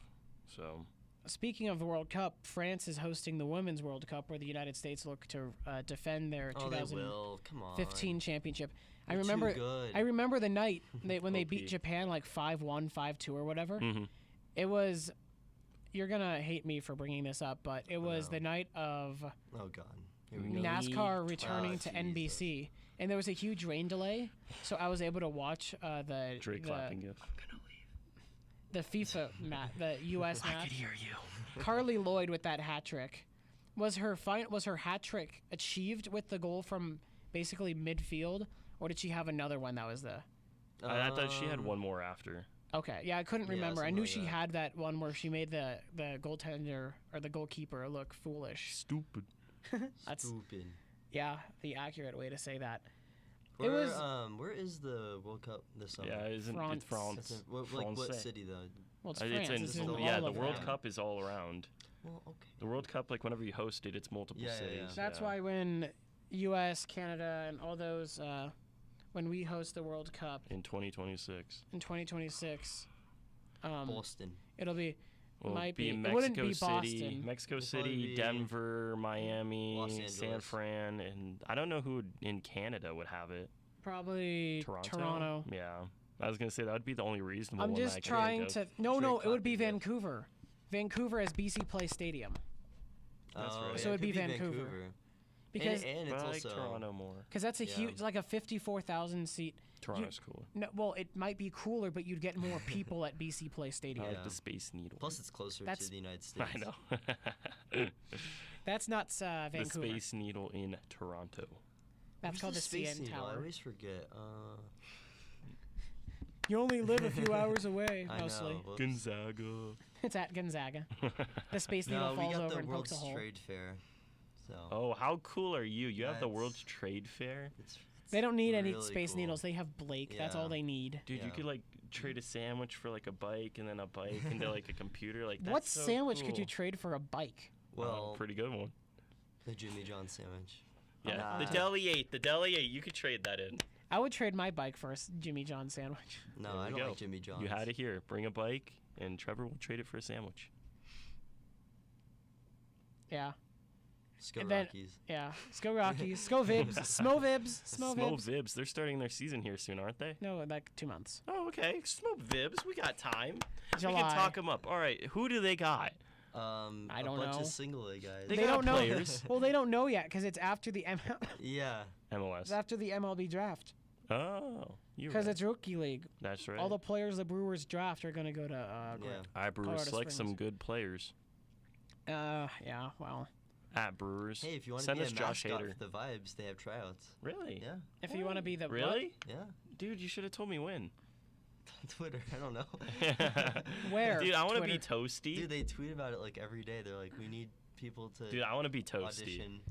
Speaker 2: so...
Speaker 1: Speaking of the World Cup, France is hosting the Women's World Cup, where the United States look to defend their 2015 championship. I remember the night when they beat Japan like 5-1, 5-2 or whatever.
Speaker 2: Mm-hmm.
Speaker 1: It was... You're going to hate me for bringing this up, but it was the night of...
Speaker 3: Oh, God.
Speaker 1: NASCAR returning to NBC, and there was a huge rain delay, so I was able to watch the
Speaker 2: Drake clapping gif. I'm gonna
Speaker 1: leave. The FIFA match, the U.S. match.
Speaker 2: I could hear you.
Speaker 1: Carly Lloyd with that hat trick. Was her hat trick achieved with the goal from basically midfield, or did she have another one that was the?
Speaker 2: I thought she had one more after.
Speaker 1: Okay, yeah, I couldn't remember. I
Speaker 3: something
Speaker 1: knew
Speaker 3: like
Speaker 1: she
Speaker 3: that.
Speaker 1: had that one where she made the goaltender or the goalkeeper look foolish.
Speaker 2: Stupid.
Speaker 1: That's
Speaker 3: Stupid.
Speaker 1: yeah, the accurate way to say that.
Speaker 3: Where,
Speaker 1: It was
Speaker 3: where is the World Cup this summer?
Speaker 2: Yeah, isn't
Speaker 1: France.
Speaker 2: it France?
Speaker 3: That's in, what
Speaker 2: France.
Speaker 3: city though?
Speaker 1: well, it's
Speaker 2: It's
Speaker 1: France.
Speaker 2: in,
Speaker 1: It's in
Speaker 3: the-
Speaker 2: yeah,
Speaker 1: all
Speaker 2: the
Speaker 1: of
Speaker 2: World
Speaker 1: them.
Speaker 2: Cup is all around.
Speaker 3: Well, okay.
Speaker 2: The World Cup, like whenever you host it, it's multiple
Speaker 3: Yeah, yeah,
Speaker 2: cities.
Speaker 3: yeah.
Speaker 1: That's
Speaker 2: yeah.
Speaker 1: why when U.S., Canada, and all those when we host the World Cup
Speaker 2: In 2026.
Speaker 1: in 2026,
Speaker 3: Boston.
Speaker 1: it'll be
Speaker 2: Well,
Speaker 1: might
Speaker 2: be
Speaker 1: be.
Speaker 2: in
Speaker 1: It wouldn't be
Speaker 2: Mexico City,
Speaker 1: Boston.
Speaker 2: Mexico
Speaker 3: It'll probably
Speaker 2: City,
Speaker 3: be
Speaker 2: Denver, Miami,
Speaker 3: Los
Speaker 2: San
Speaker 3: Angeles.
Speaker 2: Fran, and I don't know who in Canada would have it.
Speaker 1: Probably Toronto.
Speaker 2: Yeah, I was gonna say that would be the only reasonable
Speaker 1: I'm
Speaker 2: one.
Speaker 1: just
Speaker 2: I can
Speaker 1: trying
Speaker 2: think
Speaker 1: to.
Speaker 2: of.
Speaker 1: No,
Speaker 3: Straight
Speaker 1: it would be
Speaker 3: copy, yeah.
Speaker 1: Vancouver. Vancouver has BC Place Stadium
Speaker 2: That's
Speaker 3: Oh,
Speaker 2: right.
Speaker 1: So
Speaker 3: yeah,
Speaker 1: it'd
Speaker 3: it
Speaker 1: be
Speaker 3: could
Speaker 1: Vancouver.
Speaker 3: And
Speaker 1: because
Speaker 3: it's
Speaker 2: But I like
Speaker 3: also
Speaker 2: Toronto more.
Speaker 1: that's a
Speaker 3: yeah.
Speaker 1: huge, like a 54,000 seat.
Speaker 2: Toronto's cooler.
Speaker 1: No, well, it might be cooler, but you'd get more people at BC Place
Speaker 2: I
Speaker 1: Stadium.
Speaker 2: like
Speaker 3: Yeah.
Speaker 2: the Space Needle.
Speaker 3: Plus, it's closer
Speaker 1: That's-
Speaker 3: to the United States.
Speaker 2: I know.
Speaker 1: That's not
Speaker 2: the
Speaker 1: Vancouver.
Speaker 2: Space Needle in Toronto.
Speaker 1: That's
Speaker 3: Where's
Speaker 1: called the
Speaker 3: Space
Speaker 1: CN
Speaker 3: Needle? I
Speaker 1: Tower.
Speaker 3: always forget.
Speaker 1: You only live a few hours away,
Speaker 3: I
Speaker 1: mostly.
Speaker 3: know. Whoops.
Speaker 2: Gonzaga.
Speaker 1: It's at Gonzaga. The Space Needle
Speaker 3: No, we
Speaker 1: falls
Speaker 3: got
Speaker 1: over
Speaker 3: the
Speaker 1: and pokes a
Speaker 3: World's
Speaker 1: hole.
Speaker 3: Trade Fair. So
Speaker 2: Oh, how cool are you? You have the
Speaker 3: That's-
Speaker 2: World Trade Fair?
Speaker 3: it's
Speaker 1: They don't need any
Speaker 3: really
Speaker 1: Space
Speaker 3: cool.
Speaker 1: Needles. They have Blake. That's
Speaker 3: Yeah.
Speaker 1: all they need.
Speaker 2: Dude, you
Speaker 3: Yeah.
Speaker 2: could like trade a sandwich for like a bike and then a bike into like a computer. Like that's
Speaker 1: What
Speaker 2: so
Speaker 1: sandwich could you
Speaker 2: cool.
Speaker 1: trade for a bike?
Speaker 3: well,
Speaker 2: Pretty good one.
Speaker 3: the Jimmy John sandwich.
Speaker 2: Yeah,
Speaker 3: Nah.
Speaker 2: the Deli 8. The Deli 8. You could trade that in.
Speaker 1: I would trade my bike for a Jimmy John sandwich.
Speaker 3: No,
Speaker 2: There
Speaker 3: I
Speaker 2: we
Speaker 3: don't
Speaker 2: go.
Speaker 3: like Jimmy John's.
Speaker 2: You had it here. Bring a bike, and Trevor will trade it for a sandwich.
Speaker 1: Yeah,
Speaker 3: Let's go
Speaker 1: And then-
Speaker 3: Rockies.
Speaker 1: yeah. Go Rockies. Go Vibs. Smo Vibs. Smo
Speaker 2: Smo
Speaker 1: Vibs.
Speaker 2: Vibs. They're starting their season here soon, aren't they?
Speaker 1: No, like 2 months.
Speaker 2: Oh, okay. Smo Vibs. We got time. We
Speaker 1: July.
Speaker 2: can talk them up. All right. Who do they got?
Speaker 1: I
Speaker 3: A
Speaker 1: don't
Speaker 3: bunch
Speaker 1: know.
Speaker 3: of single A guys.
Speaker 2: They
Speaker 1: They
Speaker 2: got
Speaker 1: don't know.
Speaker 2: players.
Speaker 1: Well, they don't know yet because it's after the
Speaker 3: Yeah.
Speaker 2: MLS.
Speaker 1: it's after the MLB draft.
Speaker 2: Oh, you
Speaker 1: Because
Speaker 2: right.
Speaker 1: it's rookie league.
Speaker 2: That's right.
Speaker 1: All the players the Brewers draft are going to go to.
Speaker 3: Yeah.
Speaker 2: At Brewers
Speaker 1: Colorado
Speaker 2: select some
Speaker 1: Springs.
Speaker 2: good players.
Speaker 1: Yeah. Well,
Speaker 2: At Brewers.
Speaker 3: Hey, if you want to
Speaker 2: Send
Speaker 3: be
Speaker 2: us
Speaker 3: a
Speaker 2: Josh
Speaker 3: mascot
Speaker 2: Hader.
Speaker 3: for the Vibes, they have tryouts.
Speaker 2: Really?
Speaker 3: Yeah.
Speaker 1: if you want to be the
Speaker 2: Really?
Speaker 3: Yeah.
Speaker 2: Dude, you should have told me when.
Speaker 3: Twitter. I don't know.
Speaker 1: Where?
Speaker 2: Dude, I want to be
Speaker 1: Twitter.
Speaker 2: toasty.
Speaker 3: Dude, they tweet about it like every day. They're like, we need people to
Speaker 2: Dude, I want to be toasty.
Speaker 3: audition.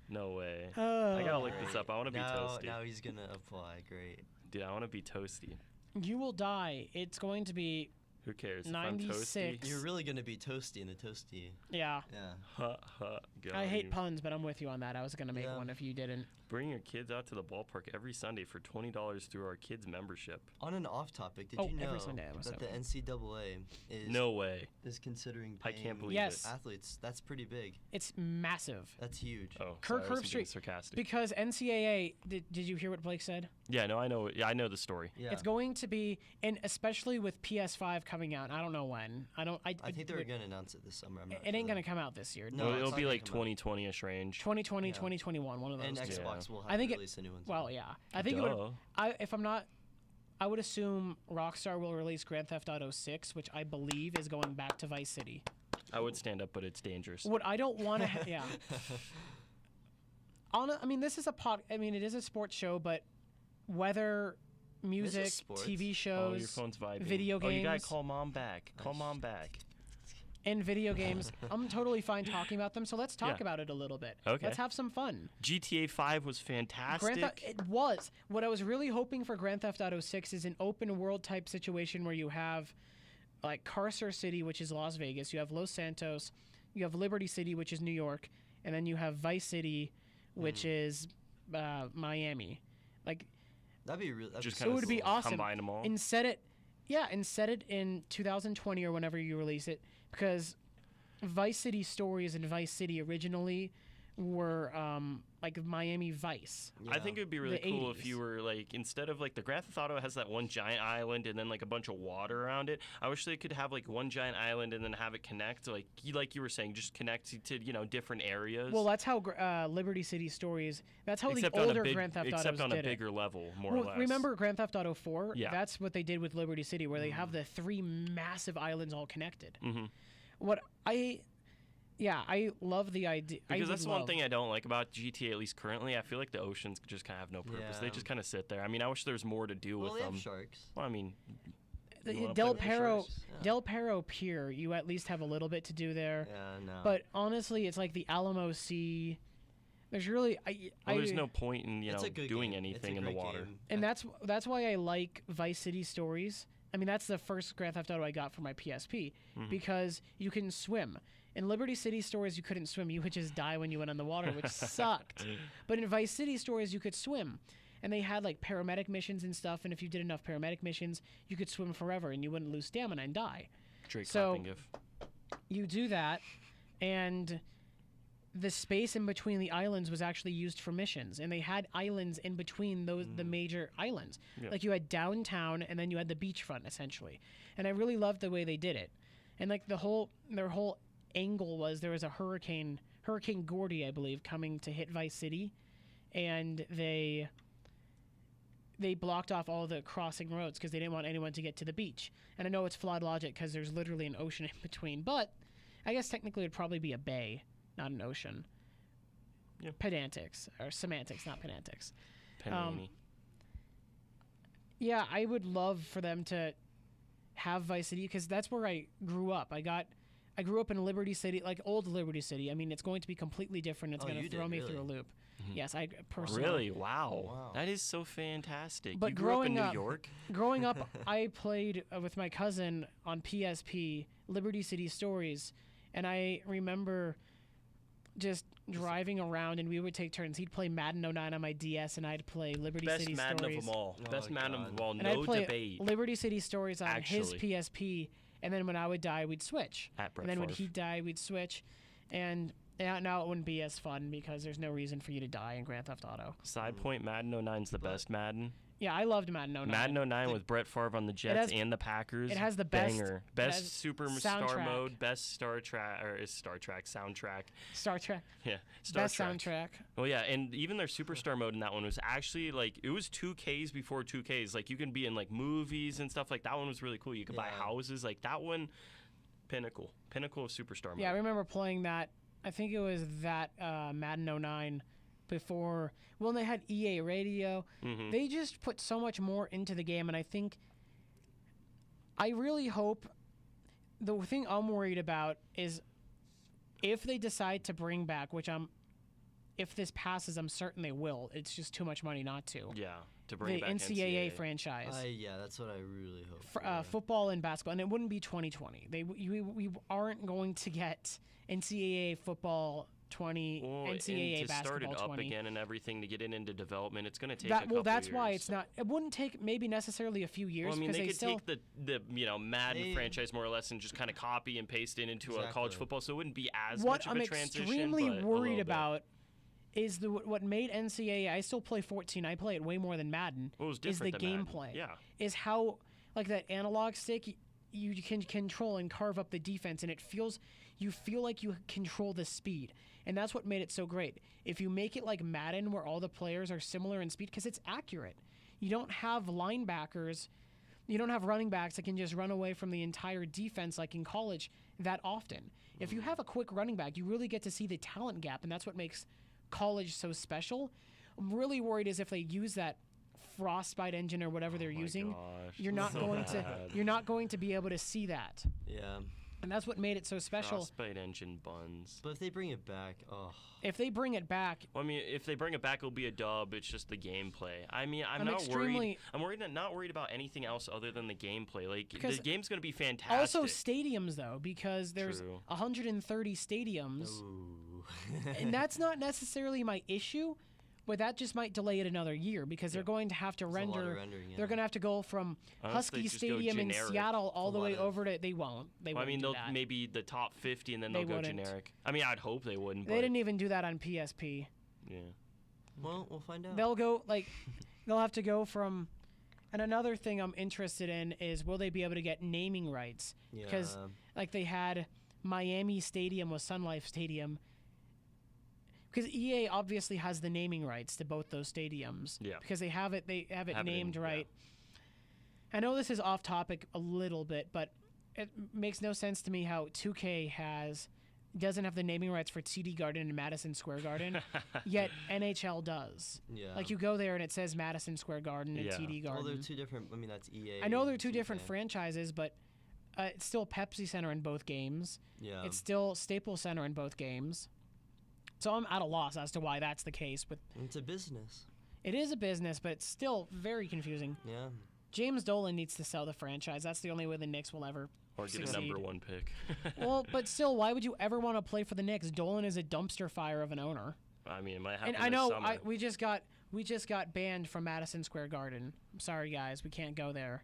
Speaker 2: No way.
Speaker 1: Oh,
Speaker 2: I gotta look
Speaker 3: Great.
Speaker 2: this up. I want to be
Speaker 3: now,
Speaker 2: toasty.
Speaker 3: Now he's gonna apply. Great.
Speaker 2: Dude, I want to be toasty.
Speaker 1: You will die. It's going to be.
Speaker 2: Who cares? If I'm
Speaker 1: 96.
Speaker 2: toasty.
Speaker 3: You're really gonna be toasty in the toasty.
Speaker 1: Yeah.
Speaker 3: Yeah.
Speaker 2: Ha ha.
Speaker 1: I hate
Speaker 2: you.
Speaker 1: puns, but I'm with you on that. I was going to make
Speaker 3: Yeah.
Speaker 1: one if you didn't.
Speaker 2: Bring your kids out to the ballpark every Sunday for $20 through our kids membership.
Speaker 3: On an off topic, did
Speaker 1: Oh,
Speaker 3: you know
Speaker 1: every Sunday I was
Speaker 3: that the
Speaker 1: out.
Speaker 3: NCAA is
Speaker 2: No way.
Speaker 3: considering
Speaker 2: I
Speaker 3: paying
Speaker 2: can't believe
Speaker 1: Yes.
Speaker 2: it.
Speaker 3: athletes? That's pretty big.
Speaker 1: It's massive.
Speaker 3: That's huge.
Speaker 2: Oh,
Speaker 1: Kirk
Speaker 2: sorry, I wasn't being
Speaker 1: Herbstreit-
Speaker 2: sarcastic.
Speaker 1: Because NCAA, did you hear what Blake said?
Speaker 2: Yeah, no, I know. Yeah, I know the story.
Speaker 3: Yeah.
Speaker 1: It's going to be, and especially with PS5 coming out, I don't know when. I
Speaker 3: I think they're gonna announce it this summer. I'm not
Speaker 1: It ain't
Speaker 3: sure.
Speaker 1: going to come out this year.
Speaker 3: No,
Speaker 2: Well,
Speaker 3: it's
Speaker 2: it'll
Speaker 3: not
Speaker 2: be
Speaker 3: gonna
Speaker 2: like
Speaker 3: come out.
Speaker 2: 2020-ish range.
Speaker 1: 2020,
Speaker 3: Yeah.
Speaker 1: 2021, one of those.
Speaker 3: And
Speaker 1: two.
Speaker 3: Xbox will have
Speaker 1: I think
Speaker 3: to
Speaker 1: it-
Speaker 3: release a new one.
Speaker 1: Well,
Speaker 3: too.
Speaker 1: yeah. I think it would.
Speaker 2: Duh.
Speaker 1: If I'm not, I would assume Rockstar will release Grand Theft Auto 6, which I believe is going back to Vice City.
Speaker 2: I would stand up, but it's dangerous.
Speaker 1: What I don't want to, yeah. I mean, this is it is a sports show, but weather, music,
Speaker 3: sports.
Speaker 1: TV
Speaker 2: Oh, your
Speaker 1: shows,
Speaker 2: phone's vibing.
Speaker 1: video
Speaker 2: Oh, you gotta
Speaker 1: games.
Speaker 2: call mom back. Call
Speaker 3: Nice.
Speaker 2: mom back.
Speaker 1: and video games, I'm totally fine talking about them. So let's talk
Speaker 2: Yeah.
Speaker 1: about it a little bit.
Speaker 2: Okay.
Speaker 1: Let's have some fun.
Speaker 2: GTA 5 was fantastic.
Speaker 1: It was. What I was really hoping for Grand Theft Auto 6 is an open world type situation where you have like Carcer City, which is Las Vegas, you have Los Santos, you have Liberty City, which is New York, and then you have Vice City, which is Miami. Like,
Speaker 3: That'd be real.
Speaker 2: Just
Speaker 1: so
Speaker 2: kind
Speaker 1: it
Speaker 2: of
Speaker 1: would be awesome.
Speaker 2: combine them all.
Speaker 1: And set it in 2020 or whenever you release it, because Vice City stories in Vice City originally were like Miami Vice.
Speaker 2: I think it would be really
Speaker 1: The
Speaker 2: cool if
Speaker 1: 80s.
Speaker 2: you were like, instead of like the Grand Theft Auto has that one giant island and then like a bunch of water around it. I wish they could have like one giant island and then have it connect, like you were saying, just connect to different areas.
Speaker 1: Well, that's how Liberty City stories. That's how
Speaker 2: except
Speaker 1: the
Speaker 2: on
Speaker 1: older
Speaker 2: a big,
Speaker 1: Grand Theft
Speaker 2: except
Speaker 1: Autos
Speaker 2: on a
Speaker 1: did it.
Speaker 2: bigger level, more
Speaker 1: Well,
Speaker 2: or less.
Speaker 1: remember Grand Theft Auto 4?
Speaker 2: Yeah.
Speaker 1: That's what they did with Liberty City, where they have the three massive islands all connected.
Speaker 2: Mhm.
Speaker 1: What I Yeah, I love the idea.
Speaker 2: Because that's the one thing I don't like about GTA, at least currently. I feel like the oceans just kind of have no purpose. They just kind of sit there. I mean, I wish there was more to do with
Speaker 3: they
Speaker 2: them.
Speaker 3: have sharks.
Speaker 2: Well, I mean,
Speaker 1: Del Perro Pier, you at least have a little bit to do there.
Speaker 3: Yeah, no.
Speaker 1: But honestly, it's like the Alamo Sea. There's really
Speaker 2: there's no point in doing
Speaker 3: game.
Speaker 2: anything in the water.
Speaker 3: Game.
Speaker 1: And that's why I like Vice City Stories. I mean, that's the first Grand Theft Auto I got for my PSP because you can swim. In Liberty City Stories, you couldn't swim. You would just die when you went on the water, which sucked. But in Vice City Stories, you could swim. And they had like paramedic missions and stuff. And if you did enough paramedic missions, you could swim forever and you wouldn't lose stamina and die. So you do that, and the space in between the islands was actually used for missions. And they had islands in between the major islands. Yeah. Like you had downtown and then you had the beachfront, essentially. And I really loved the way they did it. And like their whole angle was there was a Hurricane Gordy, I believe, coming to hit Vice City, and they blocked off all the crossing roads because they didn't want anyone to get to the beach. And I know it's flawed logic because there's literally an ocean in between, but I guess technically it would probably be a bay, not an ocean. Yeah. Pedantics or semantics, not pedantics. Yeah, I would love for them to have Vice City because that's where I grew up. I grew up in Liberty City, like old Liberty City. I mean, it's going to be completely different. It's going to throw me through a loop. Yes, I personally.
Speaker 2: Really? Wow. That is so fantastic.
Speaker 1: But
Speaker 2: you grew up in New York?
Speaker 1: Growing up, I played with my cousin on PSP, Liberty City Stories, and I remember just driving around, and we would take turns. He'd play Madden 09 on my DS, and I'd play Liberty City Stories.
Speaker 2: Best Madden of them all. Best Madden of them all.
Speaker 1: And
Speaker 2: no
Speaker 1: I'd play
Speaker 2: debate.
Speaker 1: Liberty City Stories on his PSP, and then when I would die, we'd switch. And then when he'd die, we'd switch. And now it wouldn't be as fun because there's no reason for you to die in Grand Theft Auto.
Speaker 2: Side point, Madden 09's the best Madden.
Speaker 1: Yeah, I loved Madden 09.
Speaker 2: Madden 09 with Brett Favre on the Jets and the Packers.
Speaker 1: It has the best
Speaker 2: banger. Best Superstar mode, best Star Trek soundtrack.
Speaker 1: Star Trek.
Speaker 2: Yeah,
Speaker 1: best soundtrack.
Speaker 2: Well, yeah, and even their Superstar mode in that one was actually like it was 2Ks before 2Ks. Like you can be in like movies and stuff like that. One was really cool. You could buy houses like that one. Pinnacle of Superstar mode.
Speaker 1: Yeah, I remember playing that. I think it was that Madden 09 before. Well, they had EA Radio. They just put so much more into the game, and I really hope. The thing I'm worried about is if they decide to bring back, if this passes, I'm certain they will. It's just too much money not to.
Speaker 2: Yeah, to bring back
Speaker 1: NCAA franchise.
Speaker 3: Yeah, that's what I really hope.
Speaker 1: Football and basketball, and it wouldn't be 2020. We aren't going to get NCAA football 20, NCAA
Speaker 2: and to
Speaker 1: basketball
Speaker 2: start it
Speaker 1: 20.
Speaker 2: up again and everything to get it into development, it's going to take a couple
Speaker 1: Well, that's
Speaker 2: years.
Speaker 1: why it's not. It wouldn't take maybe necessarily a few years.
Speaker 2: Well, I mean,
Speaker 1: because
Speaker 2: they could
Speaker 1: still,
Speaker 2: take the Madden franchise more or less and just kind of copy and paste it into a college football, so it wouldn't be as much of a transition.
Speaker 1: What I'm extremely worried about is what made NCAA. I still play 14. I play it way more than Madden.
Speaker 2: Well, it was
Speaker 1: is the
Speaker 2: different than
Speaker 1: gameplay?
Speaker 2: Yeah,
Speaker 1: is how like that analog stick. You can control and carve up the defense, and you feel like you control the speed, and that's what made it so great. If you make it like Madden, where all the players are similar in speed, because it's accurate, you don't have linebackers, you don't have running backs that can just run away from the entire defense like in college that often. If you have a quick running back, you really get to see the talent gap, and that's what makes college so special. I'm really worried is if they use that Frostbite engine or whatever they're using, you're not going to be able to see that.
Speaker 3: Yeah.
Speaker 1: And that's what made it so special.
Speaker 2: Frostbite engine buns.
Speaker 3: But if they bring it back,
Speaker 1: If they bring it back,
Speaker 2: well, I mean, if they bring it back, it'll be a dub. It's just the gameplay. I mean, I'm not worried about anything else other than the gameplay. Like the game's gonna be fantastic.
Speaker 1: Also stadiums though, because there's 130 stadiums, and that's not necessarily my issue. But that just might delay it another year because they're going to have to render. They're going to have to go from Husky Stadium in Seattle all the way over to. They won't.
Speaker 2: I mean, they'll maybe the top 50 and then they'll go generic. I mean, I'd hope they wouldn't.
Speaker 1: They didn't even do that on PSP.
Speaker 2: Yeah.
Speaker 3: Well, we'll find out.
Speaker 1: They'll go they'll have to go from. And another thing I'm interested in is will they be able to get naming rights? Because like they had Miami Stadium was Sun Life Stadiam. Because EA obviously has the naming rights to both those stadiums. Yeah. Because they have it named right. Yeah. I know this is off topic a little bit, but it makes no sense to me how 2K has doesn't have the naming rights for TD Garden and Madison Square Garden, yet NHL does.
Speaker 3: Yeah.
Speaker 1: Like you go there and it says Madison Square Garden and TD Garden.
Speaker 3: Well, they're two different. I mean, that's EA.
Speaker 1: I know they're two different franchises, but it's still Pepsi Center in both games.
Speaker 3: Yeah.
Speaker 1: It's still Staples Center in both games. So I'm at a loss as to why that's the case. But
Speaker 3: it's a business.
Speaker 1: It is a business, but it's still very confusing.
Speaker 3: Yeah.
Speaker 1: James Dolan needs to sell the franchise. That's the only way the Knicks will ever
Speaker 2: or get
Speaker 1: succeed.
Speaker 2: a #1 pick.
Speaker 1: Well, but still, why would you ever want to play for the Knicks? Dolan is a dumpster fire of an owner.
Speaker 2: I mean, it might happen.
Speaker 1: And I know
Speaker 2: this summer.
Speaker 1: we just got banned from Madison Square Garden. I'm sorry, guys, we can't go there.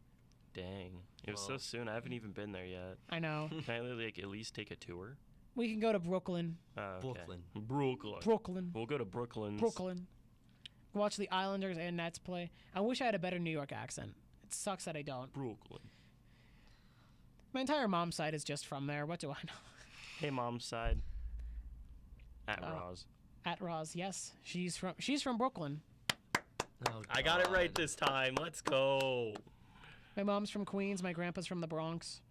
Speaker 2: Dang, it was so soon. I haven't even been there yet.
Speaker 1: I know.
Speaker 2: Can I like at least take a tour?
Speaker 1: We can go to Brooklyn.
Speaker 2: Okay. Brooklyn. We'll go to Brooklyn.
Speaker 1: Watch the Islanders and Nets play. I wish I had a better New York accent. It sucks that I don't.
Speaker 2: Brooklyn.
Speaker 1: My entire mom's side is just from there. What do I know?
Speaker 2: Hey, mom's side. At Roz.
Speaker 1: At Roz, yes. She's from Brooklyn.
Speaker 3: Oh,
Speaker 2: I got it right this time. Let's go.
Speaker 1: My mom's from Queens. My grandpa's from the Bronx.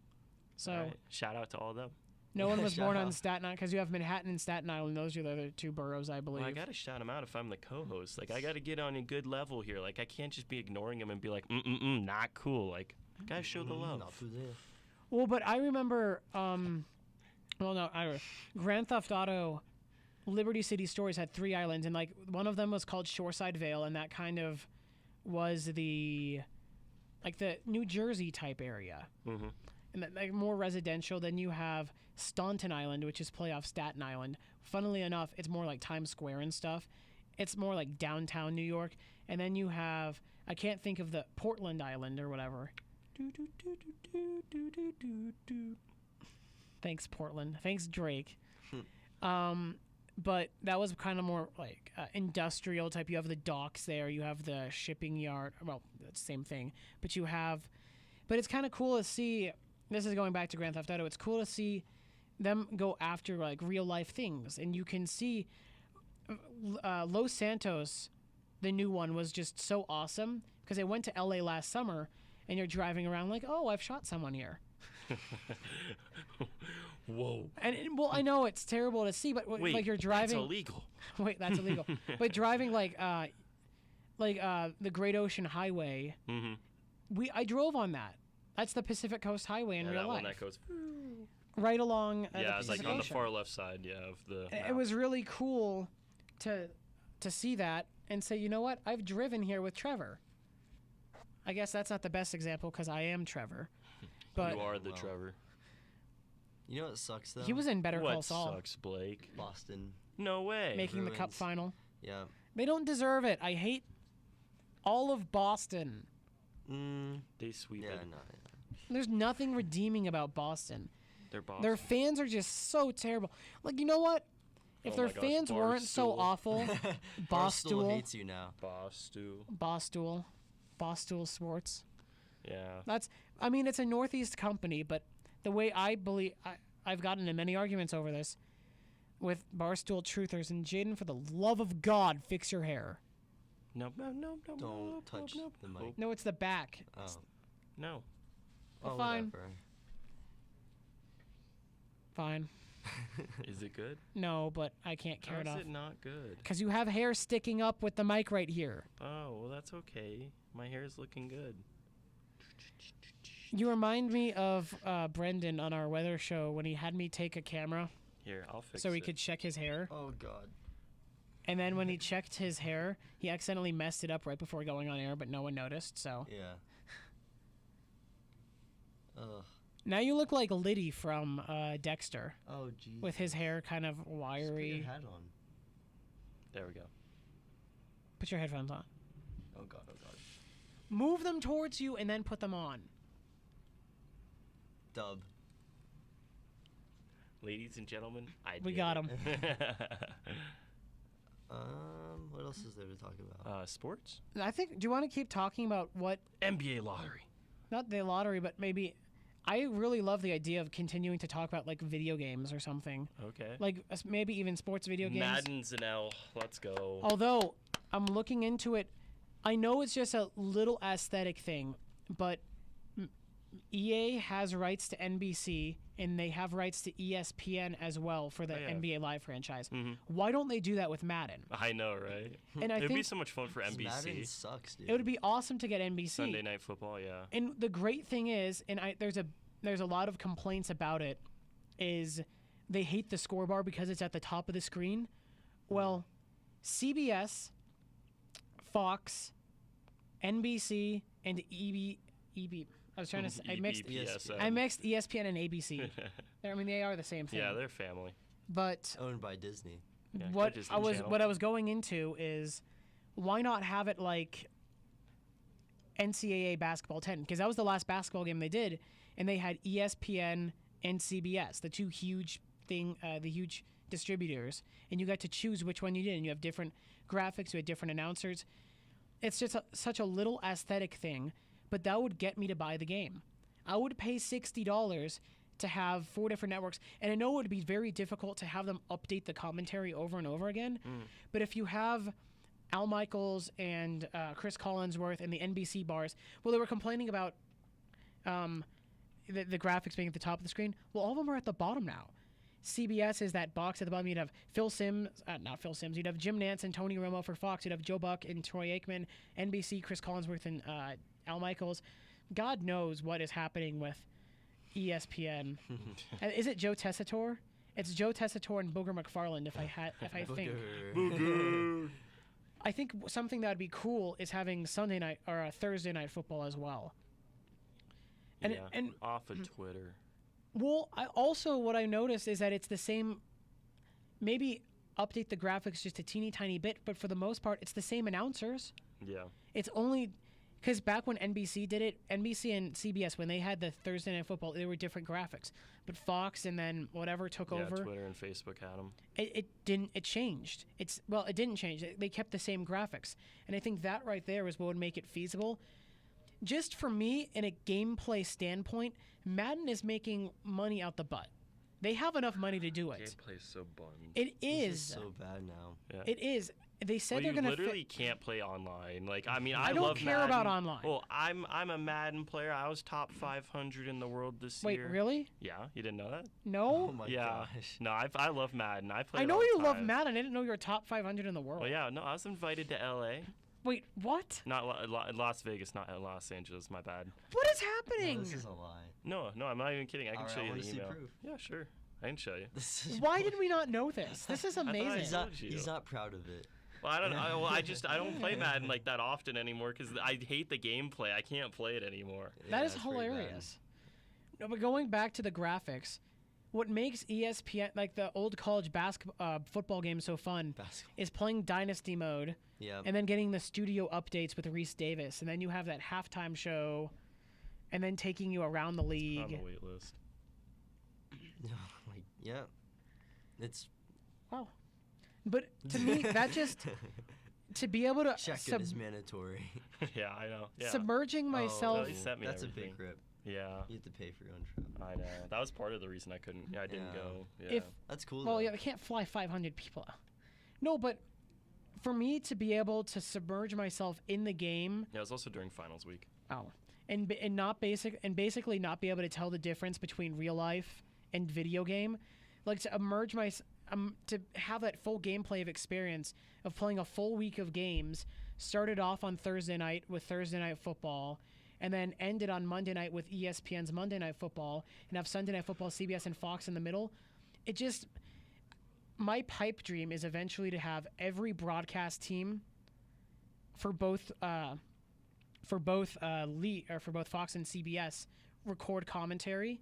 Speaker 1: So
Speaker 2: right. Shout out to all of them.
Speaker 1: No one was born on Staten Island because you have Manhattan and Staten Island. Those are the other two boroughs, I believe.
Speaker 2: Well, I gotta shout them out if I'm the co-host. Like I gotta get on a good level here. Like I can't just be ignoring them and be like, not cool. Like guys, show the love.
Speaker 1: Well, but I remember, Grand Theft Auto, Liberty City Stories had 3 islands, and like one of them was called Shoreside Vale, and that kind of was the New Jersey type area.
Speaker 2: Mm-hmm.
Speaker 1: And that, like more residential. Then you have Staunton Island, which is play off Staten Island. Funnily enough, it's more like Times Square and stuff. It's more like downtown New York. And then you have, I can't think of the Portland Island or whatever. Thanks, Portland. Thanks, Drake. But that was kind of more like industrial type. You have the docks there. You have the shipping yard. Well, that's the same thing. But it's kind of cool to see. This is going back to Grand Theft Auto. It's cool to see them go after like real life things, and you can see Los Santos, the new one, was just so awesome because I went to LA last summer, and you're driving around like, oh, I've shot someone here.
Speaker 2: Whoa.
Speaker 1: And I know it's terrible to see, but
Speaker 2: wait,
Speaker 1: like you're driving.
Speaker 2: That's illegal.
Speaker 1: Wait, that's illegal. But driving like the Great Ocean Highway.
Speaker 2: Mm-hmm.
Speaker 1: I drove on that. That's the Pacific Coast Highway in real
Speaker 2: that
Speaker 1: life.
Speaker 2: One that goes
Speaker 1: right along.
Speaker 2: Yeah, it's like on the
Speaker 1: Ocean.
Speaker 2: far left side. Yeah, of the.
Speaker 1: It was really cool to see that and say, you know what? I've driven here with Trevor. I guess that's not the best example because I am Trevor. But
Speaker 2: you are the Trevor.
Speaker 3: You know what sucks though?
Speaker 1: He was in Better Call
Speaker 2: What
Speaker 1: Saul.
Speaker 2: sucks, Blake?
Speaker 3: Boston.
Speaker 2: No way.
Speaker 1: Making the Cup
Speaker 3: Bruins.
Speaker 1: final.
Speaker 3: Yeah.
Speaker 1: They don't deserve it. I hate all of Boston.
Speaker 2: They sweep it.
Speaker 3: No.
Speaker 1: There's nothing redeeming about Boston.
Speaker 2: They're Boston.
Speaker 1: Their fans are just so terrible. Like, you know what? If
Speaker 2: Oh
Speaker 1: their
Speaker 2: my gosh,
Speaker 1: fans weren't so
Speaker 2: Barstool.
Speaker 1: awful,
Speaker 3: Barstool hates you now.
Speaker 1: Barstool Sports.
Speaker 2: Yeah.
Speaker 1: It's a Northeast company, but the way I believe, I've gotten in many arguments over this with Barstool truthers, and Jaden, for the love of God, fix your hair.
Speaker 2: No.
Speaker 3: Don't touch the mic.
Speaker 1: No, it's the back.
Speaker 3: Oh.
Speaker 2: No.
Speaker 1: Well, fine.
Speaker 3: Whatever.
Speaker 1: Fine.
Speaker 2: Is it good?
Speaker 1: No, but I can't care
Speaker 2: How
Speaker 1: enough.
Speaker 2: is it not good?
Speaker 1: Because you have hair sticking up with the mic right here.
Speaker 2: Oh, well, that's okay. My hair is looking good.
Speaker 1: You remind me of Brendan on our weather show when he had me take a camera
Speaker 2: Here, I'll fix it.
Speaker 1: so he could check his hair.
Speaker 3: Oh God.
Speaker 1: And then when he checked his hair, he accidentally messed it up right before going on air, but no one noticed, so.
Speaker 3: Yeah. Ugh.
Speaker 1: Now you look like Liddy from Dexter.
Speaker 3: Oh geez.
Speaker 1: With his hair kind of
Speaker 3: Just put
Speaker 1: wiry.
Speaker 3: your hat on.
Speaker 2: There we go.
Speaker 1: Put your headphones on.
Speaker 3: Oh God. Oh God.
Speaker 1: Move them towards you and then put them on.
Speaker 3: Dub.
Speaker 2: Ladies and gentlemen,
Speaker 1: We got him.
Speaker 3: What else is there to talk about?
Speaker 2: Sports?
Speaker 1: I think, do you want to keep talking about what,
Speaker 2: NBA lottery.
Speaker 1: not the lottery, but maybe, I really love the idea of continuing to talk about like video games or something.
Speaker 2: Okay.
Speaker 1: Like maybe even sports video games.
Speaker 2: Madden's an L. Let's go.
Speaker 1: Although I'm looking into it, I know it's just a little aesthetic thing, but EA has rights to NBC and they have rights to ESPN as well for the NBA Live franchise.
Speaker 2: Mm-hmm.
Speaker 1: Why don't they do that with Madden?
Speaker 2: I know, right?
Speaker 1: And I
Speaker 2: It'd
Speaker 1: think
Speaker 2: be so much fun for NBC.
Speaker 3: Madden sucks, dude.
Speaker 1: it would be awesome to get NBC.
Speaker 2: Sunday Night Football, yeah.
Speaker 1: And the great thing is, and there's a lot of complaints about it, is they hate the scorebar because it's at the top of the screen. Well, CBS, Fox, NBC, and EB. I was trying to say, I mixed ESPN and ABC. I mean, they are the same thing.
Speaker 2: Yeah, they're family.
Speaker 1: But
Speaker 3: owned by Disney.
Speaker 2: Yeah,
Speaker 1: what
Speaker 2: Disney Channel.
Speaker 1: I was going into is, why not have it like NCAA basketball 10? Because that was the last basketball game they did, and they had ESPN and CBS, the two huge the huge distributors, and you got to choose which one you did. And you have different graphics, you had different announcers. It's just such a little aesthetic thing, but that would get me to buy the game. I would pay $60 to have 4 different networks, and I know it would be very difficult to have them update the commentary over and over again. But if you have Al Michaels and Chris Collinsworth and the NBC bars, well, they were complaining about the graphics being at the top of the screen. Well, all of them are at the bottom now. CBS is that box at the bottom. You'd have not Phil Simms. You'd have Jim Nance and Tony Romo for Fox. You'd have Joe Buck and Troy Aikman. NBC, Chris Collinsworth and Al Michaels. God knows what is happening with ESPN. Is it Joe Tessitore? It's Joe Tessitore and Booger McFarland. If I think.
Speaker 2: Booger.
Speaker 1: I think something that would be cool is having Sunday night or Thursday night football as well. And
Speaker 2: off of Twitter.
Speaker 1: Well, what I noticed is that it's the same. Maybe update the graphics just a teeny tiny bit, but for the most part, it's the same announcers.
Speaker 2: Yeah.
Speaker 1: It's only because back when NBC did it, NBC and CBS, when they had the Thursday Night Football, they were different graphics. But Fox and then whatever took over.
Speaker 2: Yeah, Twitter and Facebook had them.
Speaker 1: It didn't. It changed. It didn't change. They kept the same graphics, and I think that right there is what would make it feasible. Just for me, in a gameplay standpoint, Madden is making money out the butt. They have enough money to do it.
Speaker 2: Gameplay's so bummed.
Speaker 1: It is.
Speaker 3: This is so bad now.
Speaker 1: Yeah. It is. They said they're going to.
Speaker 2: You literally can't play online. Like, I mean,
Speaker 1: I
Speaker 2: don't
Speaker 1: care
Speaker 2: Madden.
Speaker 1: about online.
Speaker 2: Well, I'm a Madden player. I was top 500 in the world this year.
Speaker 1: Wait, really?
Speaker 2: Yeah, you didn't know that?
Speaker 1: No.
Speaker 3: Oh my
Speaker 2: gosh. No, I love Madden. I play.
Speaker 1: I know you love Madden. I didn't know you were top 500 in the world.
Speaker 2: Well, yeah, no, I was invited to LA.
Speaker 1: Wait, what?
Speaker 2: Not Las Vegas, not Los Angeles. My bad.
Speaker 1: What is happening?
Speaker 3: No, this is a lie.
Speaker 2: No, I'm not even kidding. I can show you the email.
Speaker 3: Proof.
Speaker 2: Yeah, sure. I can show you.
Speaker 1: Why did we not know this? This is amazing.
Speaker 3: He's not proud of it.
Speaker 2: Well, I don't. I don't play Madden like that often anymore because I hate the gameplay. I can't play it anymore.
Speaker 1: That is hilarious. No, but going back to the graphics, what makes ESPN, like the old college football games, so fun is playing Dynasty mode, and then getting the studio updates with Reese Davis, and then you have that halftime show, and then taking you around the league.
Speaker 2: On the wait list.
Speaker 3: Yeah, it's
Speaker 1: wow. But to me, that just to be able to
Speaker 3: check-in is mandatory.
Speaker 2: Yeah, I know. Yeah.
Speaker 1: Submerging myself.
Speaker 3: That's a big rip.
Speaker 2: Yeah.
Speaker 3: You have to pay for your own trip.
Speaker 2: I know. That was part of the reason I couldn't. Yeah, I didn't go.
Speaker 1: Yeah.
Speaker 3: That's cool.
Speaker 1: Well, I can't fly 500 people. No, but for me to be able to submerge myself in the game.
Speaker 2: Yeah, it was also during finals week.
Speaker 1: Oh, and basically not be able to tell the difference between real life and video game, like to immerse to have that full gameplay of experience of playing a full week of games. Started off on Thursday night with Thursday Night Football, and then ended on Monday night with ESPN's Monday Night Football, and have Sunday Night Football, CBS, and Fox in the middle. It just, my pipe dream is eventually to have every broadcast team for both Fox and CBS record commentary,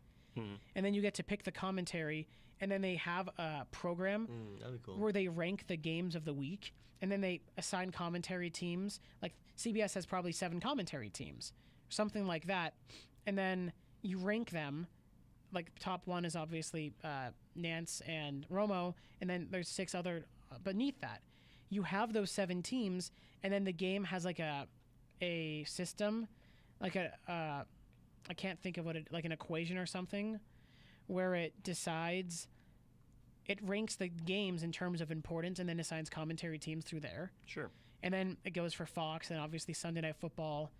Speaker 1: and then you get to pick the commentary, and then they have a program
Speaker 3: that'd be cool.
Speaker 1: where they rank the games of the week, and then they assign commentary teams. Like CBS has probably 7 commentary teams, something like that, and then you rank them. Like top 1 is obviously Nance and Romo, and then there's 6 other beneath that. You have those 7 teams, and then the game has like a system, like I can't think of like an equation or something, where it decides, it ranks the games in terms of importance, and then assigns commentary teams through there.
Speaker 2: Sure.
Speaker 1: And then it goes for Fox, and obviously Sunday Night Football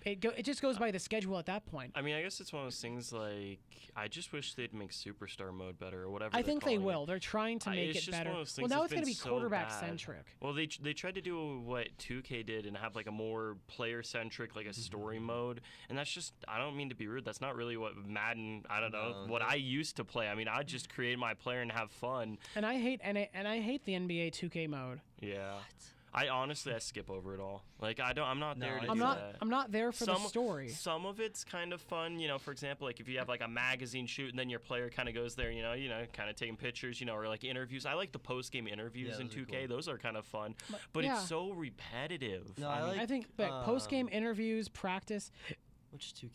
Speaker 1: it just goes by the schedule at that point.
Speaker 2: I mean, I guess it's one of those things like I just wish they'd make Superstar mode better or whatever.
Speaker 1: I think they will. They're trying to make it better. Well, now it's going to be quarterback centric.
Speaker 2: Well, they tried to do what 2K did and have like a more player centric, like a story mode, and that's just, I don't mean to be rude, that's not really what Madden, I don't know, what I used to play. I mean, I'd just create my player and have fun.
Speaker 1: And I hate the NBA 2K mode.
Speaker 2: Yeah. I honestly skip over it all. Like I'm not there to
Speaker 1: I'm
Speaker 2: do
Speaker 1: not
Speaker 2: that.
Speaker 1: I'm not there for the story.
Speaker 2: Some of it's kind of fun, for example, like if you have like a magazine shoot and then your player kind of goes there, kind of taking pictures, or like interviews. I like the post-game interviews in 2K. Cool. Those are kind of fun, but it's so repetitive.
Speaker 1: No, I think post-game interviews, practice.
Speaker 3: Which 2K?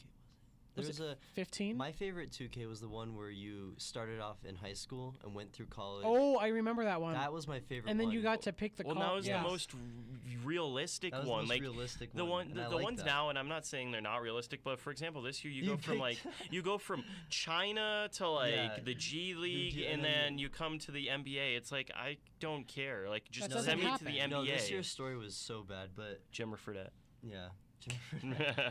Speaker 1: There was a 15.
Speaker 3: My favorite 2K was the one where you started off in high school and went through college.
Speaker 1: Oh, I remember that one.
Speaker 3: That was my favorite.
Speaker 1: And then you got to pick the.
Speaker 2: Well, that was the most realistic one.
Speaker 3: That was the most realistic one.
Speaker 2: The ones now, and I'm not saying they're not realistic, but for example, this year you go from China to like the G League, and then you come to the NBA. It's like I don't care. Like just send me to the NBA.
Speaker 3: No, this year's story was so bad, but
Speaker 2: Jimmer Fredette.
Speaker 3: Yeah.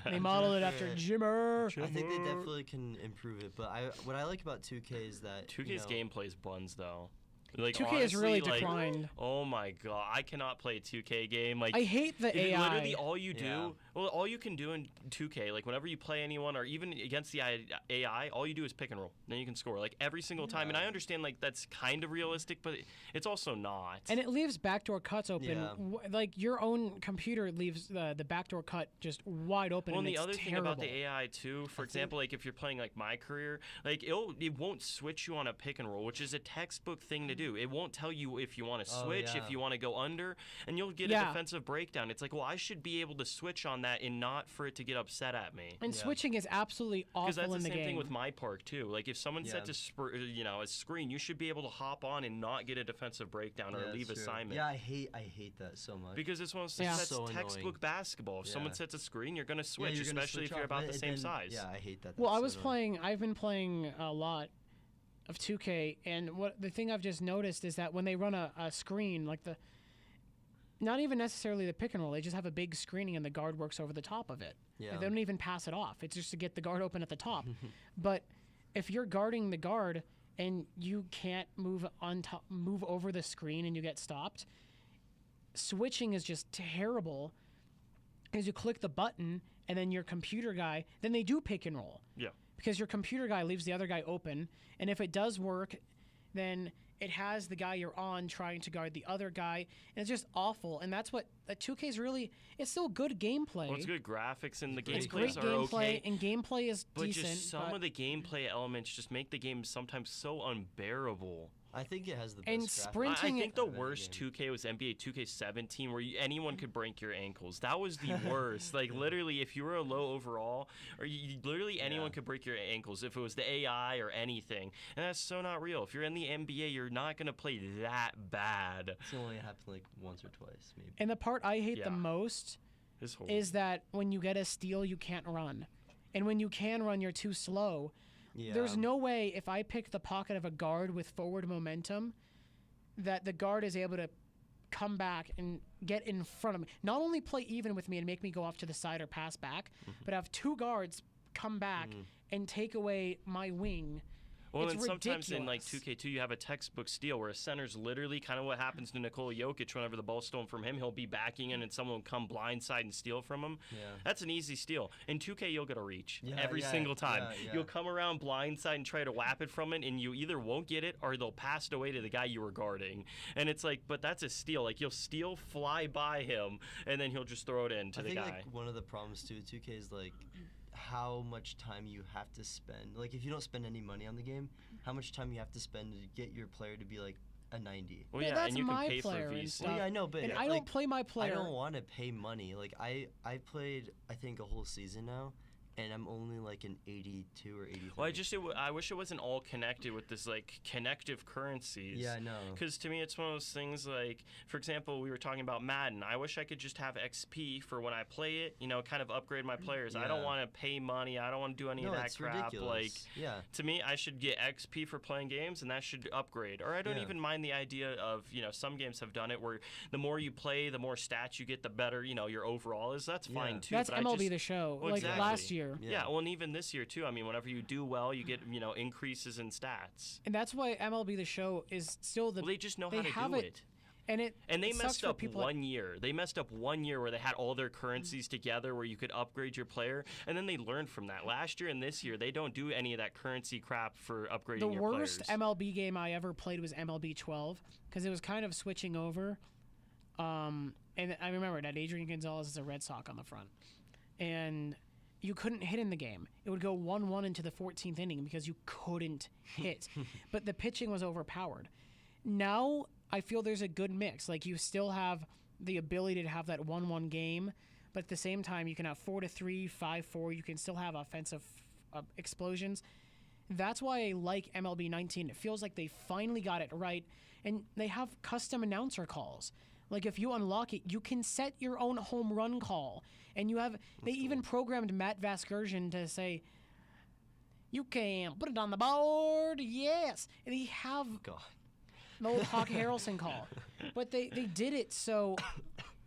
Speaker 1: They modeled it after Jimmer.
Speaker 3: I think they definitely can improve it, but what I like about 2K is that
Speaker 2: 2K's gameplay is buns though. Like
Speaker 1: 2K has really declined.
Speaker 2: Oh my god, I cannot play a 2K game. Like
Speaker 1: I hate the AI.
Speaker 2: Literally, all you do, all you can do in 2K, like whenever you play anyone or even against the AI, all you do is pick and roll. Then you can score like every single time. And I understand like that's kind of realistic, but it's also not.
Speaker 1: And it leaves backdoor cuts open. Yeah. Like your own computer leaves the backdoor cut just wide open.
Speaker 2: Well,
Speaker 1: and
Speaker 2: the other
Speaker 1: terrible.
Speaker 2: thing about the AI too, for example, like if you're playing like my career, like it won't switch you on a pick and roll, which is a textbook thing to do. It won't tell you if you want to switch, if you want to go under, and you'll get a defensive breakdown. It's like, well, I should be able to switch on that and not for it to get upset at me.
Speaker 1: And switching is absolutely awful in the game.
Speaker 2: Because that's the same thing with my park too. Like if someone sets a screen, you should be able to hop on and not get a defensive breakdown or leave assignment.
Speaker 3: Yeah, I hate that so much.
Speaker 2: Because it's one of those things that's textbook basketball. If someone sets a screen, you're gonna switch, especially if you're about the same size.
Speaker 3: Yeah, I hate that.
Speaker 1: Well, I've been playing a lot of 2K, and the thing I've just noticed is that when they run a screen, like not even necessarily the pick and roll, they just have a big screening and the guard works over the top of it.
Speaker 3: Yeah.
Speaker 1: Like, they don't even pass it off. It's just to get the guard open at the top. But if you're guarding the guard and you can't move over the screen and you get stopped, switching is just terrible. Because you click the button and then your computer guy, then they do pick and roll.
Speaker 2: Yeah.
Speaker 1: Because your computer guy leaves the other guy open, and if it does work, then it has the guy you're on trying to guard the other guy, and it's just awful. And that's what 2K is really. It's still good gameplay.
Speaker 2: Well, it's good graphics, and the gameplay
Speaker 1: it's great gameplay, and gameplay is decent.
Speaker 2: Just some of the gameplay elements just make the game sometimes so unbearable.
Speaker 3: I think it has the best
Speaker 1: and sprinting.
Speaker 2: I think the worst 2K was NBA 2K17, where anyone could break your ankles. That was the worst. Like literally, if you were a low overall, or literally anyone could break your ankles. If it was the AI or anything, and that's so not real. If you're in the NBA, you're not gonna play that bad.
Speaker 3: It's only happened like once or twice, maybe.
Speaker 1: And the part I hate the most is that when you get a steal, you can't run, and when you can run, you're too slow. Yeah. There's no way if I pick the pocket of a guard with forward momentum that the guard is able to come back and get in front of me. Not only play even with me and make me go off to the side or pass back, but have two guards come back and take away my wing.
Speaker 2: Well,
Speaker 1: and
Speaker 2: sometimes in like 2K2, you have a textbook steal where a center's literally kind of what happens to Nikola Jokic. Whenever the ball's stolen from him, he'll be backing in and someone will come blindside and steal from him. Yeah. That's an easy steal. In 2K, you'll get a reach every single time. Yeah. You'll come around blindside and try to whap it from it, and you either won't get it or they'll pass it away to the guy you were guarding. And it's like, but that's a steal. Like, you'll steal, fly by him, and then he'll just throw it in to the guy.
Speaker 3: I think like, one of the problems, too, 2K is like, how much time you have to spend. Like, if you don't spend any money on the game, how much time you have to spend to get your player to be like a 90.
Speaker 2: Well, yeah,
Speaker 1: that's
Speaker 2: and you
Speaker 1: my
Speaker 2: can pay
Speaker 1: player
Speaker 2: for
Speaker 1: and
Speaker 2: VC.
Speaker 1: stuff.
Speaker 3: Well, yeah, I know, but
Speaker 1: and I don't play my player.
Speaker 3: I don't want to pay money. Like, I played, I think, a whole season now, and I'm only like an 82 or 83.
Speaker 2: Well, I wish it wasn't all connected with this like connective currencies.
Speaker 3: Yeah, I know.
Speaker 2: Because to me, it's one of those things like, for example, we were talking about Madden. I wish I could just have XP for when I play it. Kind of upgrade my players. I don't want to pay money. I don't want to do any of that crap.
Speaker 3: Ridiculous.
Speaker 2: Like,
Speaker 3: yeah.
Speaker 2: To me, I should get XP for playing games, and that should upgrade. Or I don't even mind the idea of some games have done it where the more you play, the more stats you get, the better your overall is. That's fine too.
Speaker 1: That's MLB The Show.
Speaker 2: Well,
Speaker 1: like last year.
Speaker 2: Yeah, well, and even this year too. I mean, whenever you do well, you get increases in stats.
Speaker 1: And that's why MLB The Show is still the.
Speaker 2: Well, they just know how to do it.
Speaker 1: And
Speaker 2: they messed up one year. They messed up 1 year where they had all their currencies together where you could upgrade your player, and then they learned from that. Last year and this year, they don't do any of that currency crap for upgrading your players.
Speaker 1: The worst MLB game I ever played was MLB 12 because it was kind of switching over. And I remember that Adrian Gonzalez is a Red Sox on the front. And you couldn't hit in the game. It would go 1-1 into the 14th inning because you couldn't hit. But the pitching was overpowered. Now I feel there's a good mix. Like you still have the ability to have that 1-1 game, but at the same time you can have 4-3, 5-4. You can still have offensive explosions. That's why I like MLB 19. It feels like they finally got it right, and they have custom announcer calls. Like if you unlock it, you can set your own home run call, and they even programmed Matt Vasgersian to say, "You can put it on the board, yes." And they have the old Hawk Harrelson call, but they did it so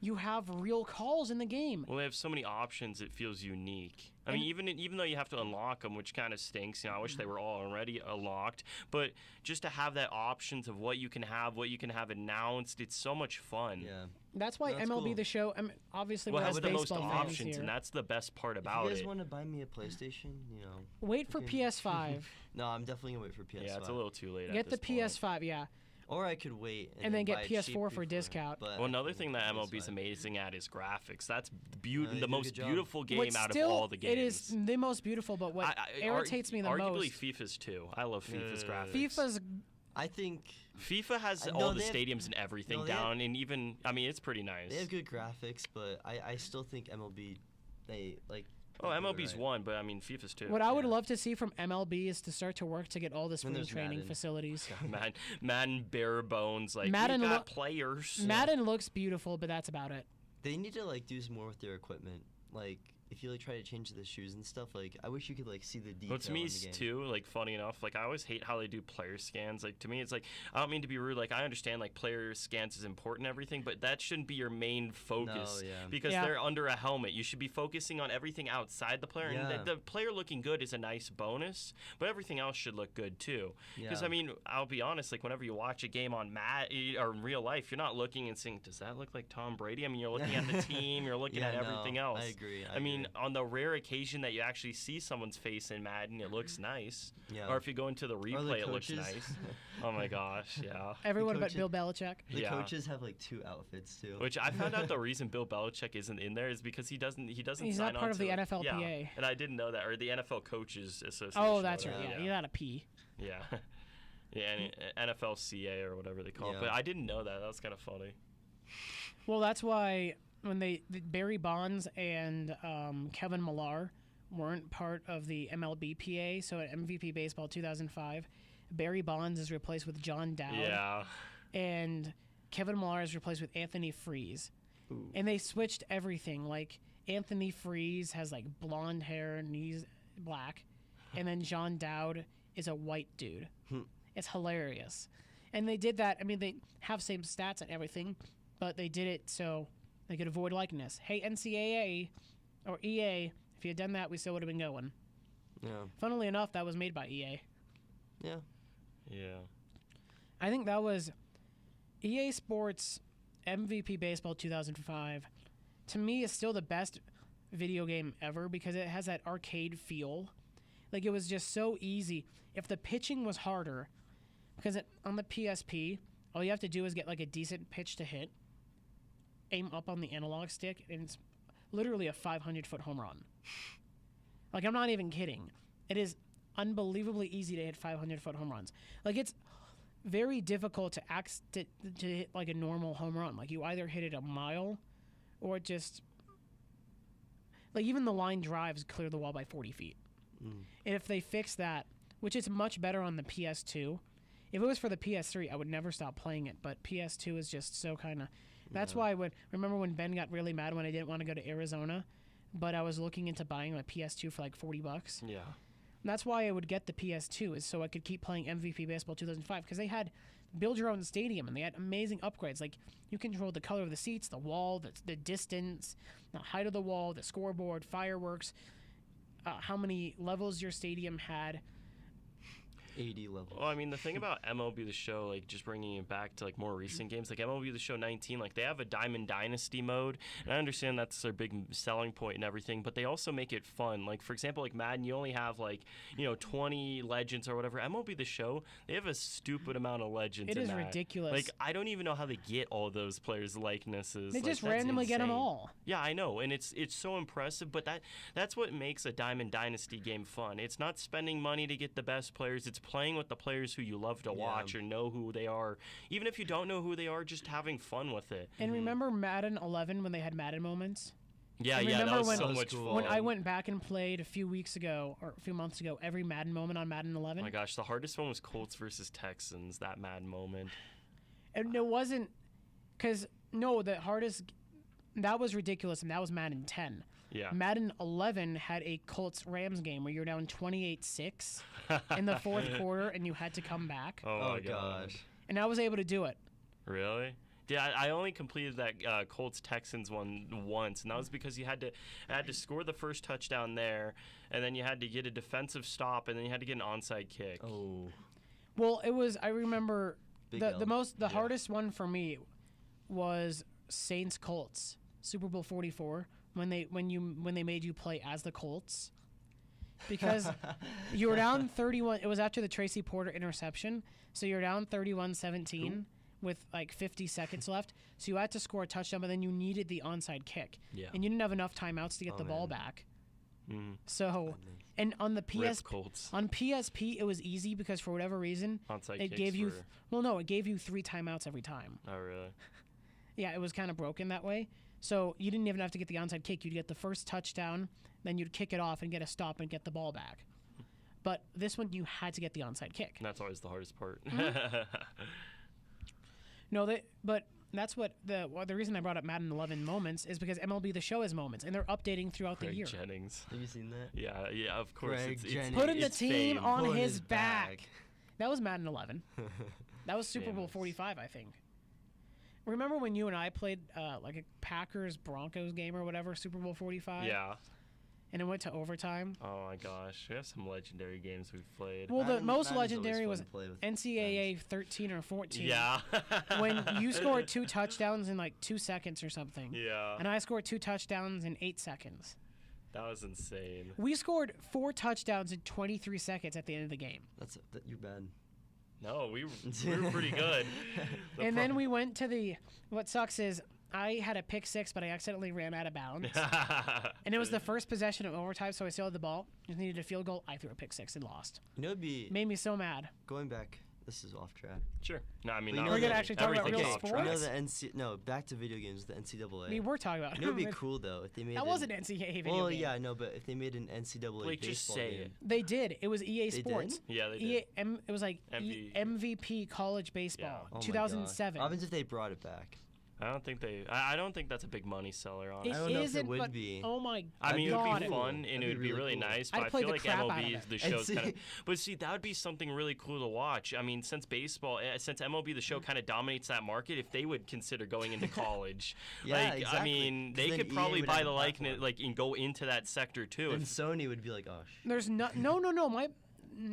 Speaker 1: you have real calls in the game.
Speaker 2: Well, they have so many options. It feels unique. I mean, even though you have to unlock them, which kind of stinks. I wish they were all already unlocked. But just to have that options of what you can have announced, it's so much fun.
Speaker 1: Yeah, that's why MLB The Show. Obviously, we're
Speaker 2: has the most options,
Speaker 1: here.
Speaker 2: And that's the best part about it.
Speaker 3: If you guys want to buy me a PlayStation,
Speaker 1: wait for PS5.
Speaker 3: No, I'm definitely gonna wait for PS5.
Speaker 2: Yeah, it's a little too late.
Speaker 1: Get the PS5, yeah.
Speaker 3: Or I could wait
Speaker 1: and then get PS4 for a discount.
Speaker 2: Well, another thing that MLB is amazing at is graphics. That's the most beautiful game out of all the games.
Speaker 1: It is the most beautiful, but what irritates me the most...
Speaker 2: Arguably FIFA's too. I love FIFA's graphics.
Speaker 3: I think...
Speaker 2: FIFA has all the stadiums and everything down, and even... I mean, it's pretty nice.
Speaker 3: They have good graphics, but I still think MLB,
Speaker 2: MLB's one, but I mean FIFA's two.
Speaker 1: What I would love to see from MLB is to start to work to get all the spring training facilities.
Speaker 2: Madden bare bones, like
Speaker 1: Madden
Speaker 2: we got players.
Speaker 1: Madden looks beautiful, but that's about it.
Speaker 3: They need to do some more with their equipment. Like if you try to change the shoes and stuff, I wish you could see the detail.
Speaker 2: Well, to me
Speaker 3: in the game.
Speaker 2: too, funny enough, I always hate how they do player scans. To me, it's I don't mean to be rude. I understand player scans is important and everything, but that shouldn't be your main focus because they're under a helmet. You should be focusing on everything outside the player.
Speaker 3: Yeah.
Speaker 2: And the player looking good is a nice bonus, but everything else should look good too. Because I mean, I'll be honest. Whenever you watch a game on or in real life, you're not looking and saying, "Does that look like Tom Brady?" I mean, you're looking at the team. You're looking at everything else.
Speaker 3: I agree.
Speaker 2: I mean, on the rare occasion that you actually see someone's face in Madden, it looks nice.
Speaker 3: Yeah.
Speaker 2: Or if you go into the replay, it looks nice. Oh my gosh, yeah.
Speaker 1: Everyone but Bill Belichick.
Speaker 3: The coaches have two outfits too.
Speaker 2: Which I found out the reason Bill Belichick isn't in there is because he doesn't. He's
Speaker 1: not part of the NFLPA.
Speaker 2: Yeah, and I didn't know that, or the NFL Coaches Association.
Speaker 1: Oh, that's right. Yeah, you gotta pee.
Speaker 2: Yeah. Yeah, and NFLCA or whatever they call it. But I didn't know that. That was kind of funny.
Speaker 1: Well, that's why when Barry Bonds and Kevin Millar weren't part of the MLBPA, so at MVP Baseball 2005, Barry Bonds is replaced with John Dowd.
Speaker 2: Yeah.
Speaker 1: And Kevin Millar is replaced with Anthony Freeze.
Speaker 2: Ooh.
Speaker 1: And they switched everything. Anthony Freeze has blonde hair and he's black. And then John Dowd is a white dude. It's hilarious. And they did that. I mean, they have same stats and everything, but they did it so they could avoid likeness. Hey, NCAA or EA, if you had done that, we still would have been going.
Speaker 3: Yeah.
Speaker 1: Funnily enough, that was made by EA.
Speaker 3: Yeah.
Speaker 2: Yeah.
Speaker 1: I think that was EA Sports MVP Baseball 2005. To me, is still the best video game ever because it has that arcade feel. It was just so easy. If the pitching was harder, because on the PSP, all you have to do is get a decent pitch to hit, aim up on the analog stick, and it's literally a 500-foot home run. I'm not even kidding. It is unbelievably easy to hit 500-foot home runs. It's very difficult to hit a normal home run. You either hit it a mile or just... like even the line drives clear the wall by 40 feet. And if they fix that, which is much better on the PS2, if it was for the PS3, I would never stop playing it. But PS2 is just so kind of. That's why remember when Ben got really mad when I didn't want to go to Arizona, but I was looking into buying my PS2 for like $40.
Speaker 2: Yeah.
Speaker 1: And that's why I would get the PS2 is so I could keep playing MVP Baseball 2005 because they had build your own stadium and they had amazing upgrades. Like you controlled the color of the seats, the wall, the distance, the height of the wall, the scoreboard, fireworks, how many levels your stadium had.
Speaker 3: 80 levels.
Speaker 2: Well, I mean, the thing about MLB The Show, like, just bringing it back to, like, more recent games, like MLB The Show 19, like, they have a Diamond Dynasty mode, and I understand that's their big selling point and everything, but they also make it fun. Like, for example, like Madden, you only have, like, 20 legends or whatever. MLB The Show, they have a stupid amount of legends in
Speaker 1: It is
Speaker 2: that.
Speaker 1: ridiculous.
Speaker 2: Like, I don't even know how they get all those players' likenesses.
Speaker 1: They
Speaker 2: Like,
Speaker 1: just
Speaker 2: that's
Speaker 1: randomly get them
Speaker 2: insane.
Speaker 1: all.
Speaker 2: Yeah, I know, and it's so impressive, but that's what makes a Diamond Dynasty game fun. It's not spending money to get the best players, it's playing with the players who you love to watch or know who they are. Even if you don't know who they are, just having fun with it.
Speaker 1: And remember Madden 11 when they had Madden moments?
Speaker 2: Yeah,
Speaker 1: And
Speaker 2: yeah, that
Speaker 1: remember
Speaker 2: was
Speaker 1: when-
Speaker 2: so much fun.
Speaker 1: When I went back and played a few weeks ago or a few months ago, every Madden moment on Madden 11.
Speaker 2: Oh my gosh, the hardest one was Colts versus Texans, that Madden moment.
Speaker 1: And it wasn't because the hardest that was ridiculous, and that was Madden 10.
Speaker 2: Yeah.
Speaker 1: Madden 11 had a Colts-Rams game where you're down 28-6 in the fourth quarter, and you had to come back.
Speaker 2: Oh my gosh.
Speaker 1: And I was able to do it.
Speaker 2: Really? Yeah, I only completed that Colts-Texans one once, and that was because I had to score the first touchdown there, and then you had to get a defensive stop, and then you had to get an onside kick.
Speaker 3: Oh.
Speaker 1: Well, it was. I remember
Speaker 3: Big
Speaker 1: the
Speaker 3: L.
Speaker 1: hardest one for me was Saints-Colts Super Bowl 44 when they made you play as the Colts. Because you were down 31. It was after the Tracy Porter interception. So you're down 31-17 with like 50 seconds left. So you had to score a touchdown, but then you needed the onside kick.
Speaker 2: Yeah.
Speaker 1: And you didn't have enough timeouts to get the ball back.
Speaker 2: Mm-hmm.
Speaker 1: So, and on the
Speaker 2: Colts.
Speaker 1: on PSP, it was easy because for whatever reason,
Speaker 2: Onside
Speaker 1: it
Speaker 2: kicks
Speaker 1: gave you.
Speaker 2: for-
Speaker 1: It gave you 3 timeouts every time.
Speaker 2: Oh, really?
Speaker 1: Yeah, it was kind of broken that way. So you didn't even have to get the onside kick. You'd get the first touchdown, then you'd kick it off and get a stop and get the ball back. But this one, you had to get the onside kick.
Speaker 2: And that's always the hardest part.
Speaker 1: But that's what the reason I brought up Madden 11 moments is because MLB The Show has moments, and they're updating throughout the
Speaker 2: Greg
Speaker 1: year.
Speaker 2: Jennings.
Speaker 3: Have you seen that?
Speaker 2: Yeah, of course.
Speaker 3: Greg Jennings.
Speaker 1: Putting the
Speaker 2: it's
Speaker 1: team
Speaker 2: fame.
Speaker 1: on
Speaker 3: Pulling
Speaker 1: his back. That was Madden 11. That was Super Bowl
Speaker 2: Famous.
Speaker 1: 45, I think. Remember when you and I played like a Packers-Broncos game or whatever, Super Bowl 45?
Speaker 2: Yeah.
Speaker 1: And it went to overtime?
Speaker 2: Oh my gosh, we have some legendary games we've played.
Speaker 1: Well, the
Speaker 3: Madden-
Speaker 1: most
Speaker 3: Madden's always
Speaker 1: legendary
Speaker 3: fun
Speaker 1: was
Speaker 3: to play with
Speaker 1: NCAA 13 or 14.
Speaker 2: Yeah.
Speaker 1: When you scored 2 touchdowns in like 2 seconds or something.
Speaker 2: Yeah.
Speaker 1: And I scored 2 touchdowns in 8 seconds.
Speaker 2: That was insane.
Speaker 1: We scored 4 touchdowns in 23 seconds at the end of the game.
Speaker 3: You're bad.
Speaker 2: No, we were pretty good.
Speaker 1: And then we went to what sucks is I had a pick 6, but I accidentally ran out of bounds. And it was the first possession of overtime, so I still had the ball. Just needed a field goal. I threw a pick 6 and lost.
Speaker 3: It'd be
Speaker 1: Made me so mad.
Speaker 3: going back. This is off track.
Speaker 2: Sure. No, I mean,
Speaker 3: But you
Speaker 2: not
Speaker 3: know
Speaker 1: We're gonna
Speaker 2: really.
Speaker 1: actually talk about
Speaker 2: Everything's
Speaker 1: real
Speaker 2: off
Speaker 1: sports?
Speaker 2: track.
Speaker 3: You know back to video games, the NCAA.
Speaker 1: We were talking about
Speaker 3: You know, it'd be cool though if they made.
Speaker 1: That wasn't NCAA video
Speaker 3: Well,
Speaker 1: game.
Speaker 3: yeah, I know, but if they made an NCAA
Speaker 2: Blake, just
Speaker 3: baseball
Speaker 2: say
Speaker 3: game.
Speaker 2: it.
Speaker 1: They did. It was EA
Speaker 3: They
Speaker 1: Sports.
Speaker 3: did?
Speaker 2: Yeah, they did.
Speaker 1: It was like MVP College Baseball,
Speaker 2: Yeah.
Speaker 3: Oh my
Speaker 1: 2007.
Speaker 3: God. What happens if they brought it back?
Speaker 2: I don't think that's a big money seller, honestly.
Speaker 1: It
Speaker 3: I don't know if it
Speaker 1: isn't,
Speaker 3: would
Speaker 1: but
Speaker 3: be.
Speaker 1: oh my
Speaker 2: I mean, it
Speaker 1: God.
Speaker 2: would be fun and
Speaker 3: That'd
Speaker 2: it would
Speaker 3: be
Speaker 2: be
Speaker 3: really
Speaker 2: really
Speaker 3: cool.
Speaker 2: nice,
Speaker 1: I'd
Speaker 2: but I
Speaker 1: play
Speaker 2: feel
Speaker 1: the
Speaker 2: like
Speaker 1: crap out of
Speaker 2: MLB
Speaker 1: it.
Speaker 2: The Show's
Speaker 3: see-
Speaker 2: kind of. But see, that would be something really cool to watch. I mean, since MLB The Show kind of dominates that market, if they would consider going into college,
Speaker 3: Yeah,
Speaker 2: like I
Speaker 3: exactly.
Speaker 2: mean,
Speaker 3: 'Cause
Speaker 2: they
Speaker 3: then
Speaker 2: could
Speaker 3: EA
Speaker 2: probably
Speaker 3: would
Speaker 2: buy
Speaker 3: have
Speaker 2: the
Speaker 3: a
Speaker 2: likeness,
Speaker 3: platform.
Speaker 2: like, and go into that sector too.
Speaker 3: And
Speaker 2: If-
Speaker 3: Sony would be like, oh,
Speaker 1: There's no.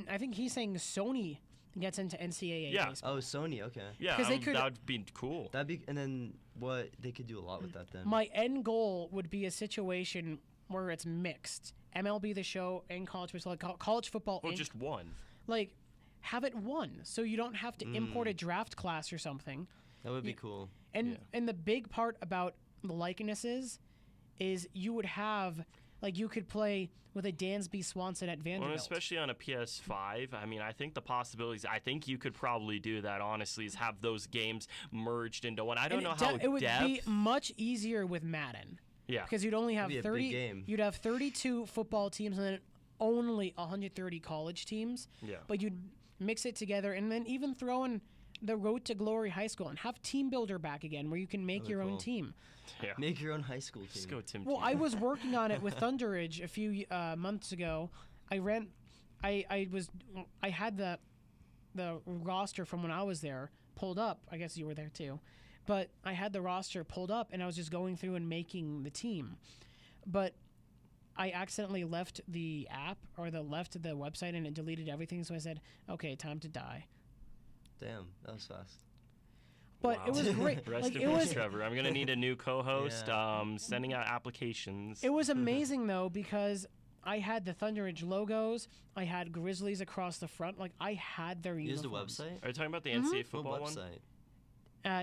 Speaker 1: I think he's saying Sony gets into NCAA
Speaker 2: Yeah.
Speaker 1: baseball.
Speaker 3: oh, Sony, okay.
Speaker 2: yeah,
Speaker 1: 'Cause they could-
Speaker 2: that would be cool.
Speaker 3: That'd be, and then what they could do a lot with that then.
Speaker 1: My end goal would be a situation where it's mixed. MLB The Show and college baseball, like college football.
Speaker 2: Well,
Speaker 1: and
Speaker 2: just one.
Speaker 1: like have it one, so you don't have to import a draft class or something.
Speaker 3: That would be cool.
Speaker 1: And
Speaker 2: Yeah.
Speaker 1: and the big part about the likenesses is you would have you could play with a Dansby Swanson at Vanderbilt.
Speaker 2: Well, especially on a PS5. I mean, I think the possibilities. I think you could probably do that. Honestly, is have those games merged into one. I don't know how
Speaker 1: it would be
Speaker 2: depth.
Speaker 1: much easier with Madden
Speaker 2: Yeah.
Speaker 1: Because you'd only have
Speaker 3: It'd be a big game.
Speaker 1: You'd have 32 football teams and then only 130 college teams.
Speaker 2: Yeah.
Speaker 1: But you'd mix it together and then even throw in the Road to Glory High School and have Team Builder back again where you can make your own team.
Speaker 2: Yeah.
Speaker 3: Make your own high school team.
Speaker 2: Just go Tim.
Speaker 1: Well, I was working on it with Thunderidge a few months ago. I had the roster from when I was there pulled up. I guess you were there too. But I had the roster pulled up and I was just going through and making the team. But I accidentally left the app or left the website and it deleted everything. So I said, okay, time to die.
Speaker 3: Damn, that was fast.
Speaker 1: But
Speaker 2: Wow.
Speaker 1: it was great.
Speaker 2: Rest
Speaker 1: Like,
Speaker 2: in
Speaker 1: it
Speaker 2: peace,
Speaker 1: was
Speaker 2: Trevor. I'm gonna need a new co-host.
Speaker 3: Yeah.
Speaker 2: Sending out applications.
Speaker 1: It was amazing though because I had the Thunderidge logos. I had Grizzlies across the front. Like I had their
Speaker 3: You used the
Speaker 1: uniforms.
Speaker 3: website?
Speaker 2: Are you talking about the NCAA
Speaker 3: What
Speaker 2: football one?
Speaker 3: website?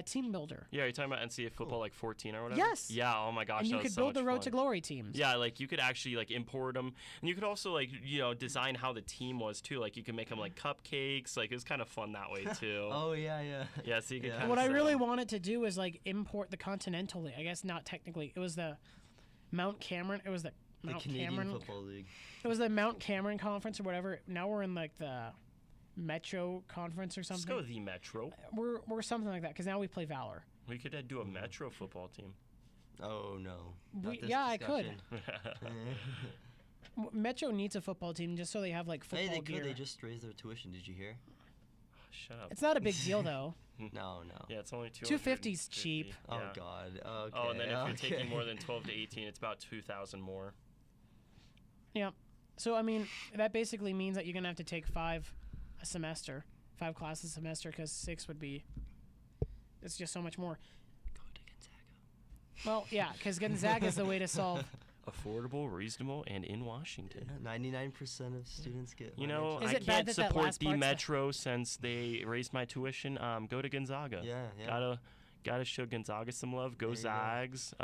Speaker 1: Team Builder.
Speaker 2: Yeah, you're talking about NCAA football like 14 or whatever.
Speaker 1: Yes.
Speaker 2: Yeah. Oh my gosh.
Speaker 1: And you
Speaker 2: that was
Speaker 1: could
Speaker 2: so
Speaker 1: build the
Speaker 2: much
Speaker 1: Road
Speaker 2: fun.
Speaker 1: to Glory teams.
Speaker 2: Yeah, like you could actually like import them, and you could also like design how the team was too. Like you could make them like cupcakes. Like it was kind of fun that way too.
Speaker 3: Oh, yeah.
Speaker 2: Yeah, so you could.
Speaker 3: Yeah.
Speaker 2: Kind
Speaker 1: What
Speaker 2: of
Speaker 1: I really wanted to do is like import the Continental League. I guess not technically. It was the Mount Cameron. It was the
Speaker 3: The
Speaker 1: Mount
Speaker 3: Canadian
Speaker 1: Cameron.
Speaker 3: Football League.
Speaker 1: It was the Mount Cameron Conference or whatever. Now we're in like the Metro Conference or
Speaker 2: Let's
Speaker 1: something.
Speaker 2: go with the Metro.
Speaker 1: We're something like that because now we play Valor.
Speaker 2: We could do a Metro football team.
Speaker 3: Oh, no. Not this
Speaker 1: Yeah, I could.
Speaker 3: discussion.
Speaker 1: Metro needs a football team just so they have like
Speaker 3: Hey,
Speaker 1: football
Speaker 3: they
Speaker 1: gear.
Speaker 3: could. They just raised their tuition. Did you hear?
Speaker 2: Shut up.
Speaker 1: It's not a big deal though.
Speaker 3: No.
Speaker 2: Yeah, it's only
Speaker 1: 250 's cheap.
Speaker 3: Oh,
Speaker 2: Yeah.
Speaker 3: God. Okay.
Speaker 2: Oh, and then if you're
Speaker 3: okay.
Speaker 2: taking more than 12 to 18, it's about 2,000 more.
Speaker 1: Yeah. So I mean, that basically means that you're gonna have to take 5 classes a semester because 6 would be. It's just so much more.
Speaker 3: Go to Gonzaga.
Speaker 1: Well, yeah, because Gonzaga is the way to solve.
Speaker 2: Affordable, reasonable, and in Washington.
Speaker 3: 99% of students get.
Speaker 2: You know,
Speaker 1: Is
Speaker 2: I
Speaker 1: it bad
Speaker 2: can't
Speaker 1: that that
Speaker 2: support
Speaker 1: last
Speaker 2: the
Speaker 1: part's the-
Speaker 2: Metro since they raised my tuition. Go to Gonzaga.
Speaker 3: Yeah.
Speaker 2: Gotta show Gonzaga some love. Go
Speaker 3: There you go.
Speaker 2: Zags.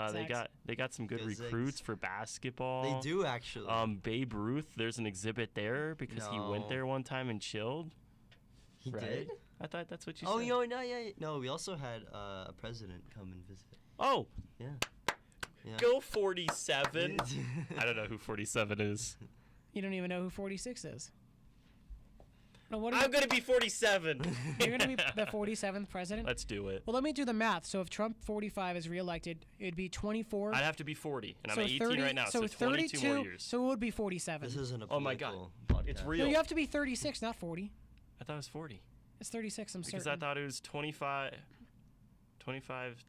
Speaker 2: They got some good
Speaker 3: Go Zags.
Speaker 2: recruits for basketball.
Speaker 3: They do actually.
Speaker 2: Babe Ruth. There's an exhibit there because he went
Speaker 3: No.
Speaker 2: there one time and chilled.
Speaker 3: He
Speaker 2: right?
Speaker 3: did.
Speaker 2: I thought that's what you
Speaker 3: Oh,
Speaker 2: said.
Speaker 3: no, yeah. No, we also had a president come and visit.
Speaker 2: Oh,
Speaker 3: Yeah. Yeah.
Speaker 2: go 47. I don't know who 47 is.
Speaker 1: You don't even know who 46 is. No, what are
Speaker 2: I'm gonna be 47.
Speaker 1: You're gonna be the 47th president.
Speaker 2: Let's do it.
Speaker 1: Well, let me do the math. So if Trump 45 is reelected, it'd be 24.
Speaker 2: I'd have to be 40, and
Speaker 1: so
Speaker 2: I'm 18
Speaker 1: 30,
Speaker 2: right now, so 22
Speaker 1: 32,
Speaker 2: more years.
Speaker 1: So it would be 47.
Speaker 3: This isn't a
Speaker 2: Oh my God.
Speaker 3: political
Speaker 2: It's
Speaker 3: podcast.
Speaker 2: real.
Speaker 1: No, you have to be 36, not 40.
Speaker 2: I thought it was 40.
Speaker 1: It's 36. I'm
Speaker 2: Because
Speaker 1: certain.
Speaker 2: I thought it was 25,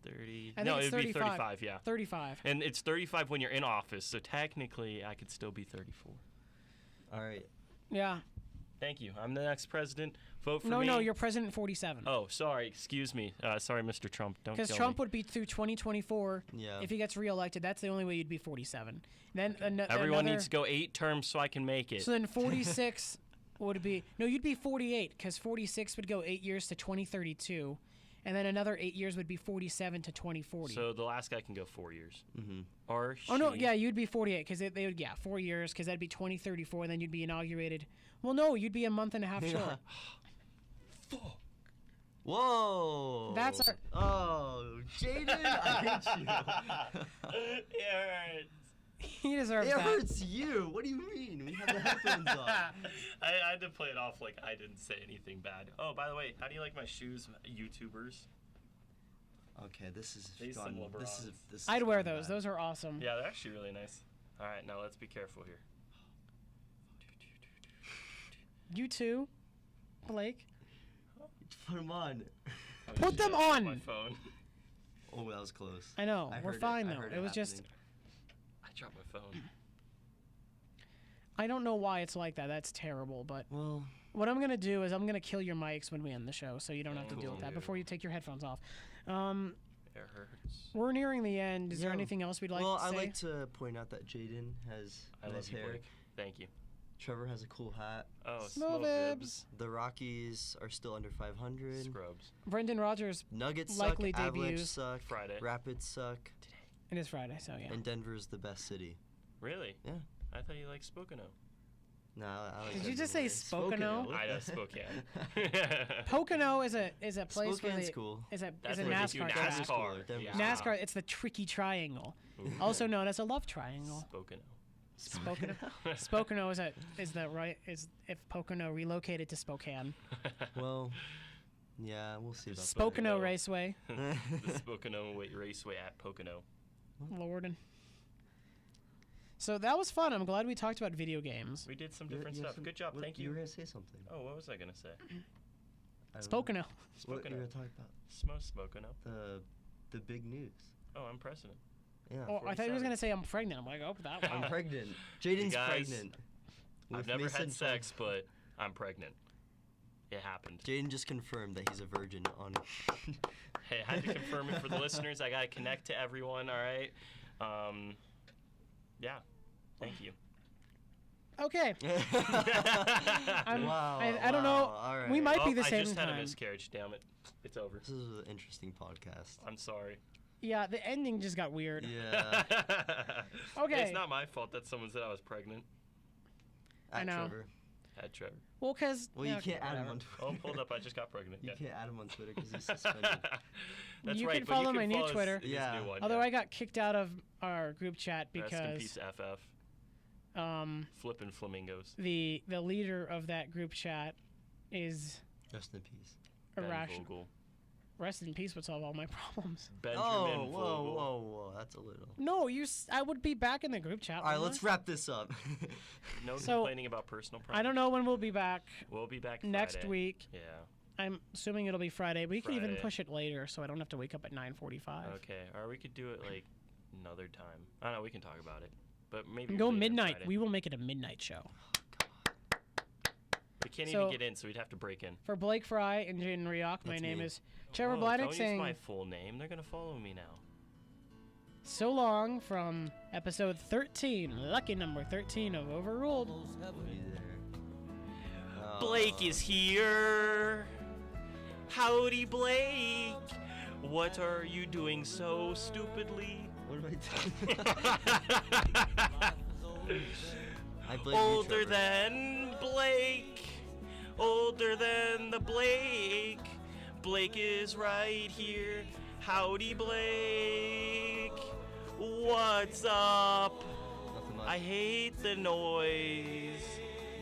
Speaker 2: 30.
Speaker 1: I think
Speaker 2: No,
Speaker 1: it's
Speaker 2: it'd be
Speaker 1: 35.
Speaker 2: 35, yeah.
Speaker 1: 35.
Speaker 2: And it's 35 when you're in office, so technically I could still be 34.
Speaker 3: All right.
Speaker 1: Yeah.
Speaker 2: Thank you. I'm the next president. Vote for
Speaker 1: No,
Speaker 2: me.
Speaker 1: no, you're president 47.
Speaker 2: Oh, sorry. Excuse me. Sorry, Mr. Trump. Don't kill
Speaker 1: Because Trump
Speaker 2: me.
Speaker 1: would be through 2024.
Speaker 3: Yeah.
Speaker 1: If he gets reelected, that's the only way you'd be 47. Then
Speaker 2: Everyone needs to go 8 terms so I can make it.
Speaker 1: So then 46 would be you'd be 48 because 46 would go 8 years to 2032, and then another 8 years would be 47 to 2040.
Speaker 2: So the last guy can go 4 years.
Speaker 3: Mm-hmm.
Speaker 2: Or
Speaker 1: Oh no,
Speaker 2: she.
Speaker 1: yeah, you'd be 48 because they would 4 years because that'd be 2034, and then you'd be inaugurated. Well, no, you'd be a month and a half short.
Speaker 2: Fuck.
Speaker 3: Whoa.
Speaker 1: That's our-
Speaker 3: Oh, Jaden, I hate you.
Speaker 2: It hurts.
Speaker 1: He deserves
Speaker 3: It
Speaker 1: that.
Speaker 3: hurts you. What do you mean? We have the headphones on.
Speaker 2: I had to play it off like I didn't say anything bad. Oh, by the way, how do you like my shoes, YouTubers?
Speaker 3: Okay, this is
Speaker 2: These
Speaker 3: gone.
Speaker 2: some
Speaker 3: This is
Speaker 1: I'd wear
Speaker 3: gone
Speaker 1: those.
Speaker 3: bad.
Speaker 1: Those are awesome.
Speaker 2: Yeah, they're actually really nice. All right, now let's be careful here.
Speaker 1: You too, Blake.
Speaker 3: Put them on.
Speaker 2: Oh,
Speaker 1: Put them
Speaker 2: I dropped
Speaker 1: on.
Speaker 2: My phone.
Speaker 3: Oh, that was close.
Speaker 1: I know.
Speaker 3: I
Speaker 1: We're
Speaker 3: heard it.
Speaker 1: fine
Speaker 3: I
Speaker 1: though.
Speaker 3: heard
Speaker 1: It was just.
Speaker 3: happening.
Speaker 2: I dropped my phone.
Speaker 1: I don't know why it's like that. That's terrible. But
Speaker 3: Well,
Speaker 1: what I'm gonna do is I'm gonna kill your mics when we end the show, so you don't have to
Speaker 2: Thank
Speaker 1: deal with that
Speaker 2: you.
Speaker 1: before you take your headphones off.
Speaker 2: It hurts.
Speaker 1: We're nearing the end. Is there
Speaker 3: Yeah.
Speaker 1: anything else we'd like
Speaker 3: well,
Speaker 1: to
Speaker 3: I'd
Speaker 1: say?
Speaker 3: like to point out that Jaden has
Speaker 2: I
Speaker 3: nice
Speaker 2: love you,
Speaker 3: hair.
Speaker 2: Blake. Thank you.
Speaker 3: Trevor has a cool hat.
Speaker 2: Oh,
Speaker 1: Small
Speaker 2: Small
Speaker 1: Vibs.
Speaker 2: Vibs.
Speaker 3: The Rockies are still under 500.
Speaker 2: Scrubs.
Speaker 1: Brendan Rodgers.
Speaker 3: Nuggets
Speaker 1: Likely
Speaker 3: suck. Avalanche
Speaker 1: debuts.
Speaker 3: suck.
Speaker 2: Friday.
Speaker 3: Rapids suck.
Speaker 1: It is Friday, so yeah.
Speaker 3: And Denver's the best city.
Speaker 2: Really?
Speaker 3: Yeah.
Speaker 2: I thought you liked Spokono.
Speaker 3: No, I like
Speaker 1: Did
Speaker 3: that
Speaker 1: you just say
Speaker 3: anyway.
Speaker 1: Spokano?
Speaker 2: I know Spokane.
Speaker 1: Pocono is a place where
Speaker 3: Spokane's
Speaker 1: they,
Speaker 3: cool.
Speaker 1: is a
Speaker 2: That's
Speaker 1: is a
Speaker 2: where they do
Speaker 1: NASCAR track.
Speaker 2: NASCAR.
Speaker 3: Denver.
Speaker 2: Yeah.
Speaker 1: NASCAR. It's the tricky triangle,
Speaker 2: Ooh.
Speaker 1: also known as a love triangle.
Speaker 2: Spokano.
Speaker 1: Spokano is if Pocono relocated to Spokane.
Speaker 3: Well, yeah, we'll see about
Speaker 1: Spokano
Speaker 2: Pocono.
Speaker 1: Raceway.
Speaker 2: The Spokano Raceway at Pocono.
Speaker 1: Lorden. So that was fun. I'm glad we talked about video games.
Speaker 2: We did some
Speaker 3: You-
Speaker 2: different
Speaker 3: you have
Speaker 2: stuff.
Speaker 3: some-
Speaker 2: Good job.
Speaker 3: what-
Speaker 2: Thank
Speaker 3: You
Speaker 2: you.
Speaker 3: were gonna say something.
Speaker 2: Oh, what was I gonna say?
Speaker 3: I don't know.
Speaker 1: Spokano.
Speaker 3: What you
Speaker 2: Spokano.
Speaker 3: were gonna talk about?
Speaker 2: Spokano.
Speaker 3: The big news.
Speaker 2: Oh, I'm president.
Speaker 3: Yeah.
Speaker 1: Oh, I thought he was
Speaker 2: 47.
Speaker 1: gonna say I'm pregnant. I'm like, oh, that
Speaker 3: I'm
Speaker 1: wow.
Speaker 3: pregnant. Jaden's
Speaker 2: guys,
Speaker 3: pregnant.
Speaker 2: I've
Speaker 3: With
Speaker 2: never
Speaker 3: Mason
Speaker 2: had sex, but I'm pregnant. It happened.
Speaker 3: Jaden just confirmed that he's a virgin on.
Speaker 2: Hey, I had to confirm it for the listeners. I gotta connect to everyone. All right. Yeah. Thank you.
Speaker 1: Okay.
Speaker 3: Wow.
Speaker 1: I don't know.
Speaker 3: All right.
Speaker 1: We might be the
Speaker 2: I
Speaker 1: same
Speaker 2: just had a
Speaker 1: time.
Speaker 2: miscarriage. Damn it. It's over.
Speaker 3: This is an interesting podcast.
Speaker 2: I'm sorry.
Speaker 1: Yeah, the ending just got weird.
Speaker 3: Yeah.
Speaker 1: Okay.
Speaker 2: It's not my fault that someone said I was pregnant.
Speaker 1: I know.
Speaker 3: Trevor.
Speaker 2: Had Trevor.
Speaker 1: Well, because
Speaker 3: Well, you can't add him on Twitter.
Speaker 2: Oh, hold up. I just got pregnant.
Speaker 3: You
Speaker 2: Yeah.
Speaker 3: can't add him on Twitter because he's suspended.
Speaker 2: That's
Speaker 1: You
Speaker 2: right,
Speaker 1: can
Speaker 2: but
Speaker 1: follow
Speaker 2: you
Speaker 1: my
Speaker 2: can
Speaker 1: new
Speaker 2: follow his-
Speaker 1: Twitter.
Speaker 2: his
Speaker 3: Yeah.
Speaker 2: new one,
Speaker 1: although
Speaker 2: yeah.
Speaker 1: I got kicked out of our group chat
Speaker 2: Rest in
Speaker 1: because
Speaker 2: peace, FF. Flippin' flamingos.
Speaker 1: the leader of that group chat is
Speaker 3: Rest in peace.
Speaker 2: Ben
Speaker 1: irrational.
Speaker 2: Vogel.
Speaker 1: Rest in peace would solve all my problems.
Speaker 2: Benjamin
Speaker 3: Oh, whoa,
Speaker 2: Vogel.
Speaker 3: whoa. That's a little.
Speaker 1: No, I would be back in the group chat.
Speaker 3: All right,
Speaker 1: wouldn't
Speaker 3: let's wrap this up.
Speaker 2: No
Speaker 1: So,
Speaker 2: complaining about personal
Speaker 1: I
Speaker 2: problems.
Speaker 1: don't know when we'll be back
Speaker 2: We'll be back
Speaker 1: next
Speaker 2: Friday.
Speaker 1: week.
Speaker 2: Yeah.
Speaker 1: I'm assuming it'll be Friday. We could even
Speaker 2: Friday.
Speaker 1: push it later so I don't have to wake up at 9:45.
Speaker 2: Okay. Or we could do it like another time. I don't know. We can talk about it. But maybe
Speaker 1: Go
Speaker 2: later
Speaker 1: midnight.
Speaker 2: Friday.
Speaker 1: We will make it a midnight show.
Speaker 2: We can't
Speaker 1: So-
Speaker 2: even get in, so we'd have to break in.
Speaker 1: For Blake Fry and Jaden Rioch, my
Speaker 3: That's
Speaker 1: name
Speaker 3: me.
Speaker 1: is Trevor
Speaker 2: Whoa,
Speaker 1: Bladnick
Speaker 2: don't use
Speaker 1: saying
Speaker 2: my full name. They're gonna follow me now.
Speaker 1: so long from episode 13, lucky number 13 of Overruled.
Speaker 3: We'll be there.
Speaker 2: Blake is here. Howdy, Blake. What are you doing so stupidly?
Speaker 3: What am I doing? I blame you,
Speaker 2: Older
Speaker 3: Trevor.
Speaker 2: than Blake. Older than the Blake. Blake is right here. Howdy, Blake. What's up?
Speaker 3: Nothing much.
Speaker 2: I hate the noise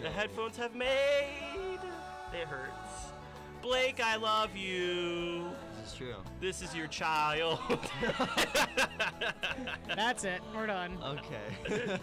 Speaker 2: the headphones have made. It hurts. Blake, I love you.
Speaker 3: This is true.
Speaker 2: This is your child.
Speaker 1: That's it. We're done.
Speaker 3: Okay.